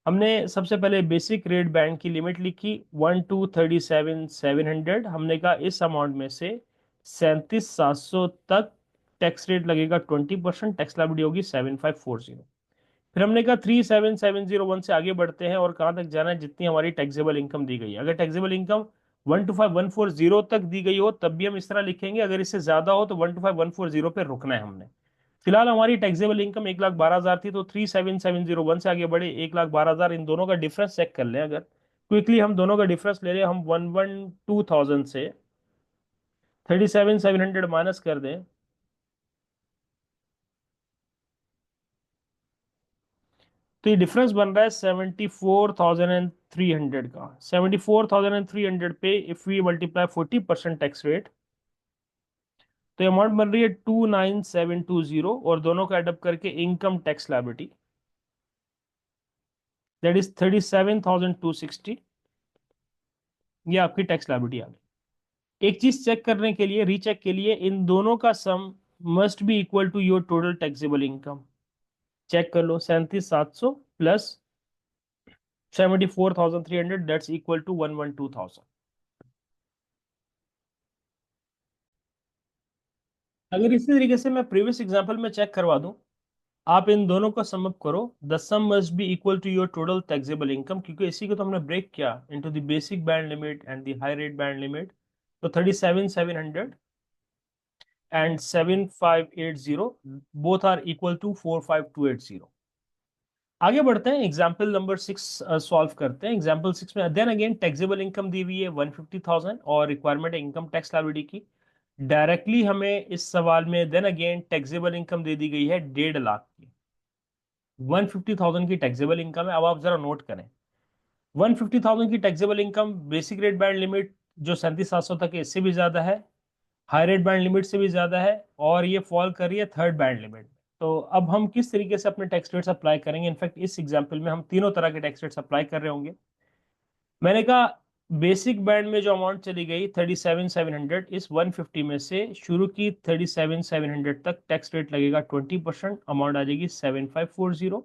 हमने सबसे पहले बेसिक रेट बैंड की लिमिट लिखी 1,37,700। हमने कहा इस अमाउंट में से 37,700 तक टैक्स रेट लगेगा 20%, टैक्स लायबिलिटी होगी 7,540। फिर हमने कहा 37,701 से आगे बढ़ते हैं और कहाँ तक जाना है, जितनी हमारी टैक्सेबल इनकम दी गई है। अगर टैक्सेबल इनकम 125,140 तक दी गई हो तब भी हम इस तरह लिखेंगे, अगर इससे ज्यादा हो तो 125,140 पे रुकना है हमने। फिलहाल हमारी टैक्सेबल इनकम 1,12,000 थी, तो 37,701 से आगे बढ़े 1,12,000, इन दोनों का डिफरेंस चेक कर लें। अगर क्विकली हम दोनों का डिफरेंस ले रहे हैं, हम 112,000 से 37,700 माइनस कर दें, तो ये डिफरेंस बन रहा है 74,300 का। 74,300 पे if we multiply 40% tax rate, तो अमाउंट बन रही है 29,720, और दोनों का एडअप करके income tax liability that is 37,260, ये आपकी टैक्स लायबिलिटी आ गई। एक चीज चेक करने के लिए, रीचेक के लिए, इन दोनों का sum must be equal to your total taxable income. Check कर लो, 37,700 प्लस 74,300 दैट्स इक्वल टू 112,000। अगर इसी तरीके से मैं प्रीवियस एग्जांपल में चेक करवा दूं, आप इन दोनों को सम अप करो, the sum must be equal to your total taxable income, क्योंकि इसी को तो हमने ब्रेक किया into the basic band limit and the high rate band limit. तो 37,700 and 7,580 both are equal to 4,5,280। आगे बढ़ते हैं, एग्जाम्पल नंबर 6 सॉल्व करते हैं। एग्जाम्पल 6 में देन अगेन टैक्सेबल इनकम दी हुई है 150,000 और रिक्वायरमेंट है इनकम टैक्स लायबिलिटी की। डायरेक्टली हमें इस सवाल में देन अगेन टैक्सेबल इनकम दे दी गई है 1.5 लाख की। 150,000 की टैक्सेबल इनकम है। अब आप जरा नोट करें, 150,000 की taxable income, basic rate band limit जो 37,700 तक है इससे भी ज्यादा है, हाई रेट बैंड लिमिट से भी ज्यादा है, और ये फॉल कर रही है थर्ड बैंड लिमिट। तो अब हम किस तरीके से अपने टैक्स रेट्स अप्लाई करेंगे? इनफैक्ट इस एग्जाम्पल में हम तीनों तरह के टैक्स रेट्स अप्लाई कर रहे होंगे। मैंने कहा बेसिक बैंड में जो अमाउंट चली गई 37,700, इस 150 में से शुरू की 37,700 तक टैक्स रेट लगेगा 20%, अमाउंट आ जाएगी 7,540।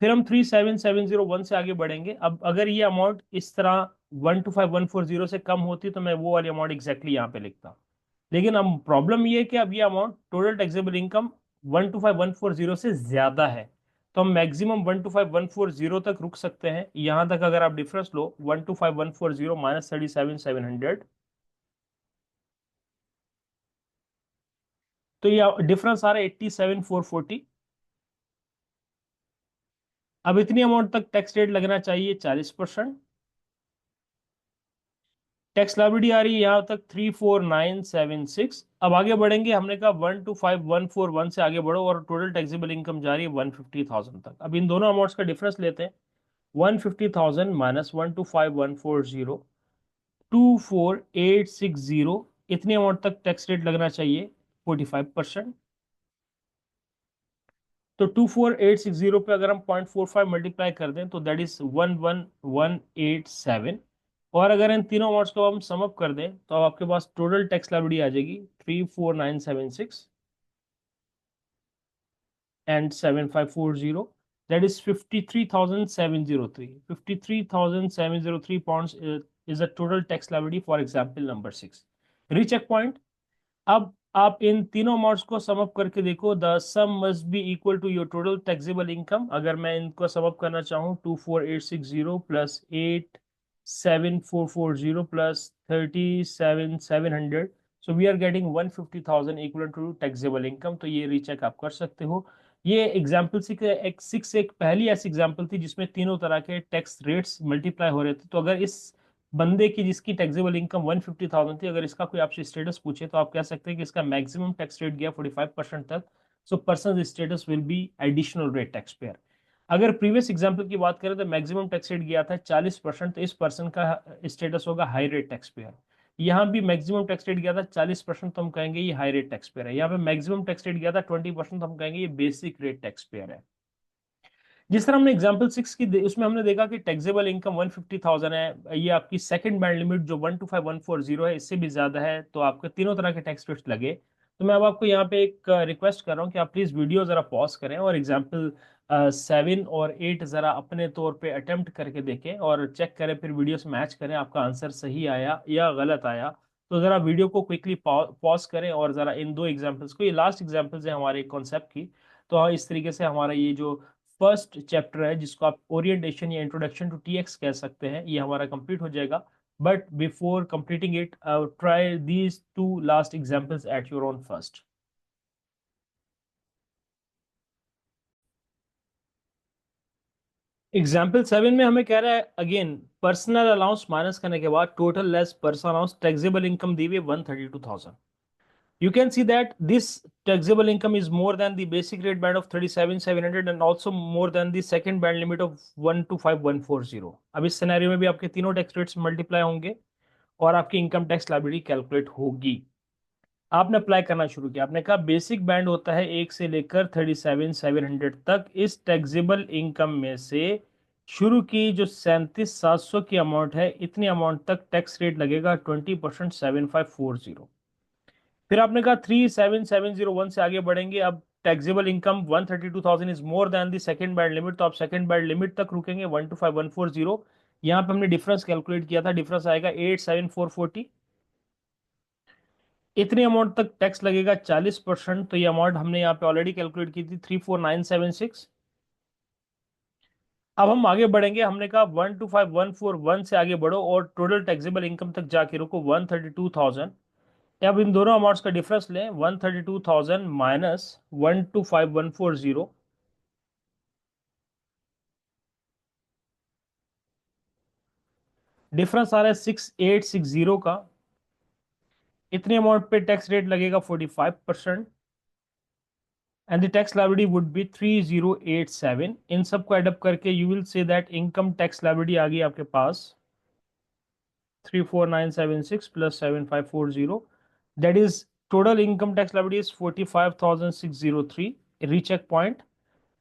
फिर हम 37,701 से आगे बढ़ेंगे। अब अगर ये अमाउंट इस तरह 125,140 से कम होती तो मैं वो वाली अमाउंट एग्जैक्टली यहाँ पे लिखता, लेकिन अब प्रॉब्लम ये है कि अब ये अमाउंट टोटल टैक्सेबल इनकम 125,140 से ज्यादा है, तो हम मैक्सिमम 125,140 तक रुक सकते हैं। यहां तक अगर आप डिफरेंस लो 125,140 माइनस 37,700, तो ये डिफरेंस आ रहा है 87,440। अब इतनी अमाउंट तक टैक्स रेट लगना चाहिए 40%। टैक्स लायबिलिटी आ रही है यहाँ तक 34,976। अब आगे बढ़ेंगे, हमने कहा 125,141 से आगे बढ़ो और टोटल टैक्सेबल इनकम जा रही है 150,000 तक। अब इन दोनों अमाउंट्स का डिफरेंस लेते हैं, 150,000 माइनस 125,140, 24,860, इतनी अमाउंट तक टैक्स रेट लगना चाहिए 45%। तो 24,860 पे अगर हम 0.45 मल्टीप्लाई कर दें तो दैट इज 11,187। और अगर इन तीनों अमाउंट्स को हम सम अप कर दें तो अब आपके पास टोटल टैक्स लायबिलिटी आ जाएगी 34,976 and 7,540, that is 53,703। 53,703 pounds is the total tax liability for example number 6। Recheck point, अब आप इन तीनों अमाउंट्स को सम अप करके देखो, the sum must be equal to your total taxable income. अगर मैं इनको सम अप करना चाहूँ, 24,860 plus 8,7,440 plus 37,700, so we are getting 150,000 equal to taxable income. तो ये रीचेक आप कर सकते हो। ये एग्जाम्पल सिक्स एक पहली ऐसी एग्जाम्पल थी जिसमें तीनों तरह के टैक्स रेट्स मल्टीप्लाई हो रहे थे। तो अगर इस बंदे की जिसकी टैक्सेबल इनकम 150,000 थी, अगर इसका कोई आपसे स्टेटस पूछे तो आप कह सकते हैं कि इसका मैक्सिमम टैक्स रेट गया 45% तक, so person status will be additional rate tax payer. अगर प्रीवियस एग्जांपल की बात करें तो मैक्सिमम टैक्स रेट गया था 40%, तो इस पर्सन का स्टेटस होगा हाई रेट टैक्स पेयर। यहाँ भी मैक्सिमम टैक्स रेट गया था 40%, तो हम कहेंगे ये हाई रेट टैक्स पेयर है। यहाँ पे मैक्सिमम टैक्स रेट गया था 20%, तो हम कहेंगे ये बेसिक रेट टैक्स पेयर है। जिस तरह हमने एग्जांपल 6 की उसमें हमने देखा कि टैक्सेबल इनकम 150,000 है, ये आपकी सेकंड बैंड लिमिट जो 125,140 है इससे भी ज्यादा है, तो आपके तीनों तरह के टैक्स रेट्स लगे। तो मैं अब आपको यहाँ पे एक रिक्वेस्ट कर रहा हूँ कि आप प्लीज वीडियो जरा पॉज करें और एग्जांपल 7 और 8 जरा अपने तौर पे अटेम्प्ट करके देखें और चेक करें, फिर वीडियो से मैच करें आपका आंसर सही आया या गलत आया। तो जरा वीडियो को क्विकली पॉज करें और जरा इन दो एग्जाम्पल्स को, ये लास्ट एग्जाम्पल्स है हमारे कॉन्सेप्ट की, तो हाँ, इस तरीके से हमारा ये जो फर्स्ट चैप्टर है जिसको आप ओरिएंटेशन या इंट्रोडक्शन टू टीएक्स कह सकते हैं, ये हमारा कंप्लीट हो जाएगा। But before completing it, try these two last examples at your own first. Example 7 में हमें कह रहा है अगेन पर्सनल अलाउंस माइनस करने के बाद total less personal allowance taxable income दी हुई 132,000. You can see that this taxable income is more than the basic rate band of 37,700 and also more than the second band limit of 125,140. अब इस scenario में भी आपके तीनों tax rates multiply होंगे और आपकी इनकम टैक्स लायबिलिटी कैलकुलेट होगी. आपने अप्लाई करना शुरू किया. आपने कहा बेसिक बैंड होता है 1 से लेकर 37,700 तक. इस टैक्सेबल इनकम में से शुरू की जो 37,700 की अमाउंट है, इतनी अमाउंट तक टैक्स रेट लगेगा 20%, 7540. फिर आपने कहा 37,701 से आगे बढ़ेंगे. अब taxable income 132,000 is more than the second band limit, तो आप सेकंड बैंड लिमिट तक रुकेंगे 125,140. यहाँ पे हमने डिफरेंस कैलकुलेट किया था, डिफरेंस आएगा 87440. इतनी अमाउंट तक टैक्स लगेगा 40%, तो ये अमाउंट हमने यहाँ पे ऑलरेडी कैलकुलेट की थी 34976. अब हम आगे बढ़ेंगे. हमने कहा 125,141 से आगे बढ़ो और टोटल टैक्सेबल इनकम तक जाके रुको 132,000. अब इन दोनों अमाउंट्स का डिफरेंस लें. 132,000 माइनस 125,140. डिफरेंस आ रहा है 6860 का. इतने अमाउंट पे टैक्स रेट लगेगा 45% and the tax liability would be 3087. इन सबको एडअप करके you will say that income tax liability आ गई आपके पास 34976 plus 7540. That is total income tax liability is 45,603. Recheck point.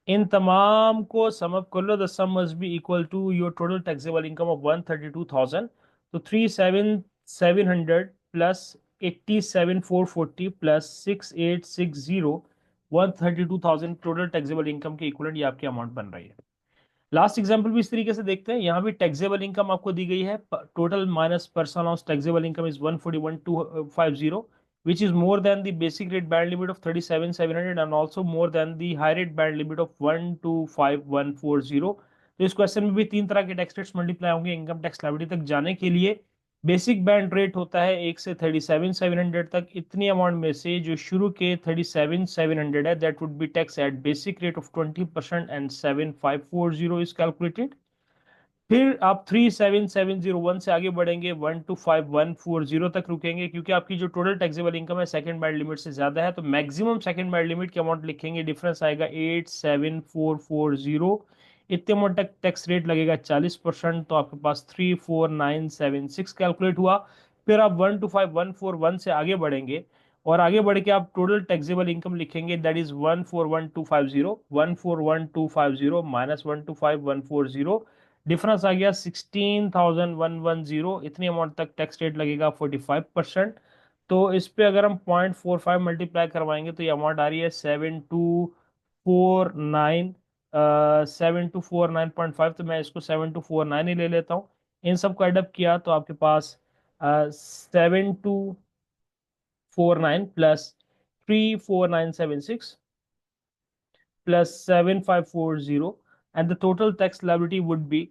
इन तमाम को सम अप कर लो. The sum must be equal to your total taxable income of 132,000. तो 37,700 plus 87,440 plus 6860, 132,000 total taxable income के इक्वलेंट ये आपकी अमाउंट बन रही है. लास्ट एग्जांपल भी इस तरीके से देखते हैं. यहाँ भी टैक्सेबल इनकम आपको दी गई है. Total minus personal allowance taxable income is 141,250, which is more than the basic rate band limit of 37,700 and also more than the high rate band limit of 125,140. तो इस क्वेश्चन में भी तीन तरह के टैक्स रेट्स मल्टीप्लाई होंगे income tax liability तक जाने के लिए. बेसिक बैंड रेट होता है 1 से 37,700 तक. इतनी अमाउंट में से जो शुरू के 37,700 है, that would B tax at basic rate of 20% and 7540 is calculated. फिर आप 37,701 से आगे बढ़ेंगे 125,140 तक रुकेंगे, क्योंकि आपकी जो टोटल टैक्सेबल इनकम है सेकंड बैंड लिमिट से ज्यादा है, तो मैक्सिमम सेकंड बैंड लिमिट की अमाउंट लिखेंगे. डिफरेंस आएगा 87440. इतने अमाउंट तक टैक्स रेट लगेगा 40%, तो आपके पास 34976 कैलकुलेट हुआ. फिर आप 125,141 से आगे बढ़ेंगे और आगे बढ़ के आप टोटल टैक्सेबल इनकम लिखेंगे. That is 141,250. 141,250 माइनस 125,140. डिफरेंस आ गया 16,110. इतनी अमाउंट तक टैक्स रेट लगेगा 45%. तो इस पे अगर हम 0.45 मल्टीप्लाई करवाएंगे तो ये अमाउंट आ रही है 7249. 7249.5. तो मैं इसको 7249 ही ले लेता हूँ. इन सबको एडअप किया तो आपके पास 7249 plus 34976 plus 7540, and the total tax liability would be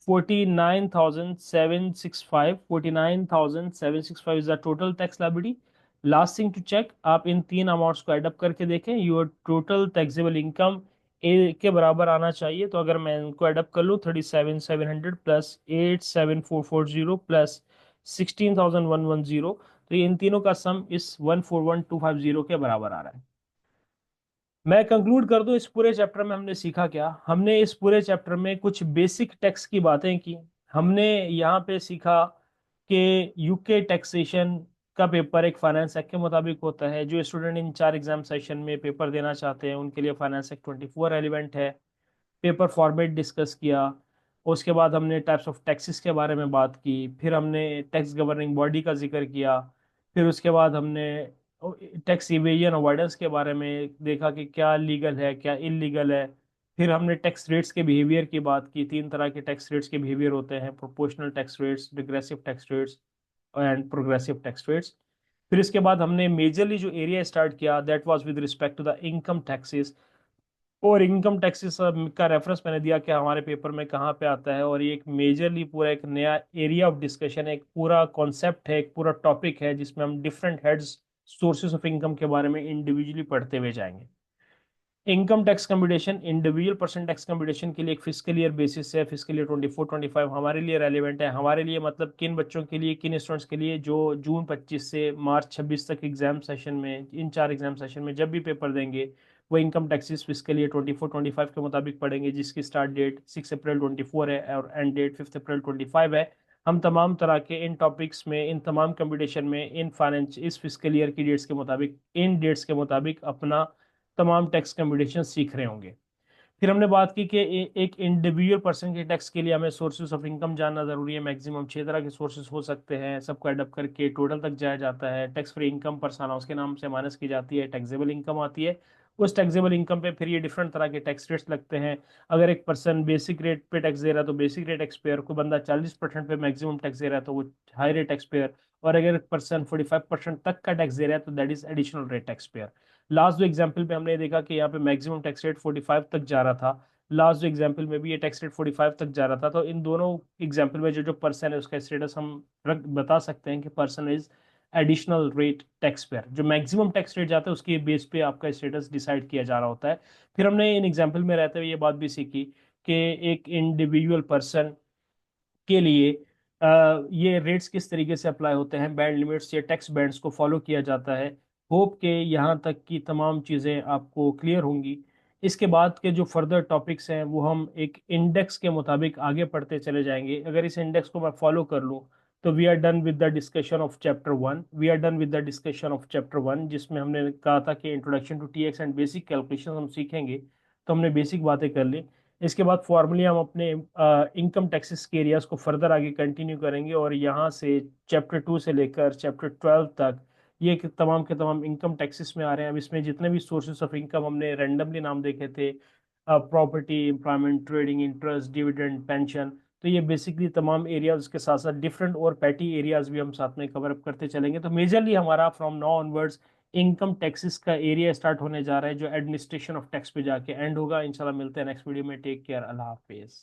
49,765. 49,765 is the total tax liability. Last thing to check, आप इन तीन अमाउंट्स को एडअप करके देखें. योर टोटल टैक्सेबल इनकम ए के बराबर आना चाहिए. तो अगर मैं इनको एडअप कर लूँ 37,700 प्लस 87440 प्लस 16,110, तो ये इन तीनों का सम इस 141,250 के बराबर आ रहा है. मैं कंक्लूड कर दूं, इस पूरे चैप्टर में हमने सीखा क्या. हमने इस पूरे चैप्टर में कुछ बेसिक टैक्स की बातें की. हमने यहाँ पे सीखा कि यूके टैक्सेशन का पेपर एक फाइनेंस एक्ट के मुताबिक होता है. जो स्टूडेंट इन 4 एग्जाम सेशन में पेपर देना चाहते हैं उनके लिए फाइनेंस एक्ट 24 रेलिवेंट है. पेपर फॉर्मेट डिस्कस किया. उसके बाद हमने टाइप्स ऑफ टैक्सेस के बारे में बात की. फिर हमने टैक्स गवर्निंग बॉडी का जिक्र किया. फिर उसके बाद हमने टैक्स इवेजन अवॉइडेंस के बारे में देखा कि क्या लीगल है क्या इलीगल है. फिर हमने टैक्स रेट्स के बिहेवियर की बात की. तीन तरह के टैक्स रेट्स के बिहेवियर होते हैं: proportional tax rates, degressive tax rates and progressive tax rates. फिर इसके बाद हमने मेजरली जो एरिया स्टार्ट किया that was with respect to the income taxes. और इनकम टैक्सेस का रेफरेंस मैंने दिया कि हमारे पेपर में कहाँ पे आता है, और ये एक मेजरली पूरा एक नया एरिया ऑफ डिस्कशन है, एक पूरा कॉन्सेप्ट है, एक पूरा टॉपिक है जिसमें हम different heads sources of income के बारे में इंडिविजुअली पढ़ते हुए जाएंगे। Income tax computation, individual person tax computation के लिए एक फिस्कल ईयर बेसिस है। फिस्कल ईयर 24-25 हमारे लिए रेलिवेंट है। हमारे लिए मतलब किन बच्चों के लिए, किन स्टूडेंट्स के लिए जो जून 25 से मार्च 26 तक एग्जाम सेशन में, इन 4 एग्जाम सेशन में जब भी पेपर देंगे, वो इनकम टैक्सेस फिस्कल ईयर 24-25 के मुताबिक पढ़ेंगे, जिसकी स्टार्ट डेट 6 अप्रैल 24 है और एंड डेट 5 अप्रैल 25 है। हम तमाम तरह के इन टॉपिक्स में, इन तमाम कंपटीशन में, इन फाइनेंस इस फिस्कल ईयर की डेट्स के मुताबिक, इन डेट्स के मुताबिक अपना तमाम टैक्स कंप्यूटेशन सीख रहे होंगे। फिर हमने बात की कि एक इंडिविजुअल पर्सन के टैक्स के लिए हमें सोर्सेज ऑफ इनकम जानना जरूरी है। मैक्सिमम 6 तरह के सोर्सेज हो सकते हैं, सबको एडअप करके टोटल तक जाया जाता है। Tax free income person house के नाम से माइनस की जाती है, टैक्सेबल इनकम आती है। उस टैक्सेबल इनकम पे फिर ये डिफरेंट तरह के टैक्स रेट्स लगते हैं। अगर एक पर्सन बेसिक रेट पे टैक्स दे रहा है तो बेसिक रेट टैक्स पेयर, कोई बंदा 40% पे मैक्सिमम टैक्स दे रहा है तो वो हाई रेट टैक्स पेयर, और अगर एक पर्सन 45% तक का टैक्स दे रहा है तो that is additional rate tax payer. Last जो एग्जाम्पल पे हमने देखा कि यहाँ पे मैक्सिमम टैक्स रेट 45 तक जा रहा था, लास्ट जो एग्जाम्पल में भी ये टैक्स रेट 45 तक जा रहा था। तो इन दोनों एग्जाम्पल में जो जो पर्सन है उसका स्टेटस हम बता सकते हैं कि person is additional rate tax payer. जो मैक्सिमम टैक्स रेट जाता है उसके बेस पे आपका स्टेटस डिसाइड किया जा रहा होता है। फिर हमने इन एग्जाम्पल में रहते हुए ये बात भी सीखी कि एक इंडिविजुअल पर्सन के लिए ये रेट्स किस तरीके से अप्लाई होते हैं, बैंड लिमिट्स या टैक्स बैंड्स को फॉलो किया जाता है। होप के यहाँ तक की तमाम चीज़ें आपको क्लियर होंगी। इसके बाद के जो फर्दर टॉपिक्स हैं वो हम एक इंडेक्स के मुताबिक आगे पढ़ते चले जाएंगे। अगर इस इंडेक्स को मैं फॉलो कर लूँ तो we are done with the discussion of chapter 1। We are done with the discussion of chapter 1 जिसमें हमने कहा था कि introduction to TX and basic calculation हम सीखेंगे। तो हमने बेसिक बातें कर ली। इसके बाद फॉर्मली हम अपने इनकम टैक्सेस के एरियाज को फर्दर आगे कंटिन्यू करेंगे, और यहाँ से चैप्टर 2 से लेकर चैप्टर 12 तक ये के तमाम इनकम टैक्सेस में आ रहे हैं। अब इसमें जितने भी सोर्सेस ऑफ इनकम हमने रैंडमली नाम देखे थे, property, employment, trading, interest, dividend, pension, तो ये बेसिकली तमाम एरियाज के साथ साथ डिफरेंट और पैटी एरियाज भी हम साथ में कवर अप करते चलेंगे। तो मेजरली हमारा from now onwards income taxes का एरिया स्टार्ट होने जा रहा है जो एडमिनिस्ट्रेशन ऑफ टैक्स पे जाके एंड होगा। इंशाल्लाह मिलते हैं नेक्स्ट वीडियो में। टेक केयर, अल्लाह हाफिज।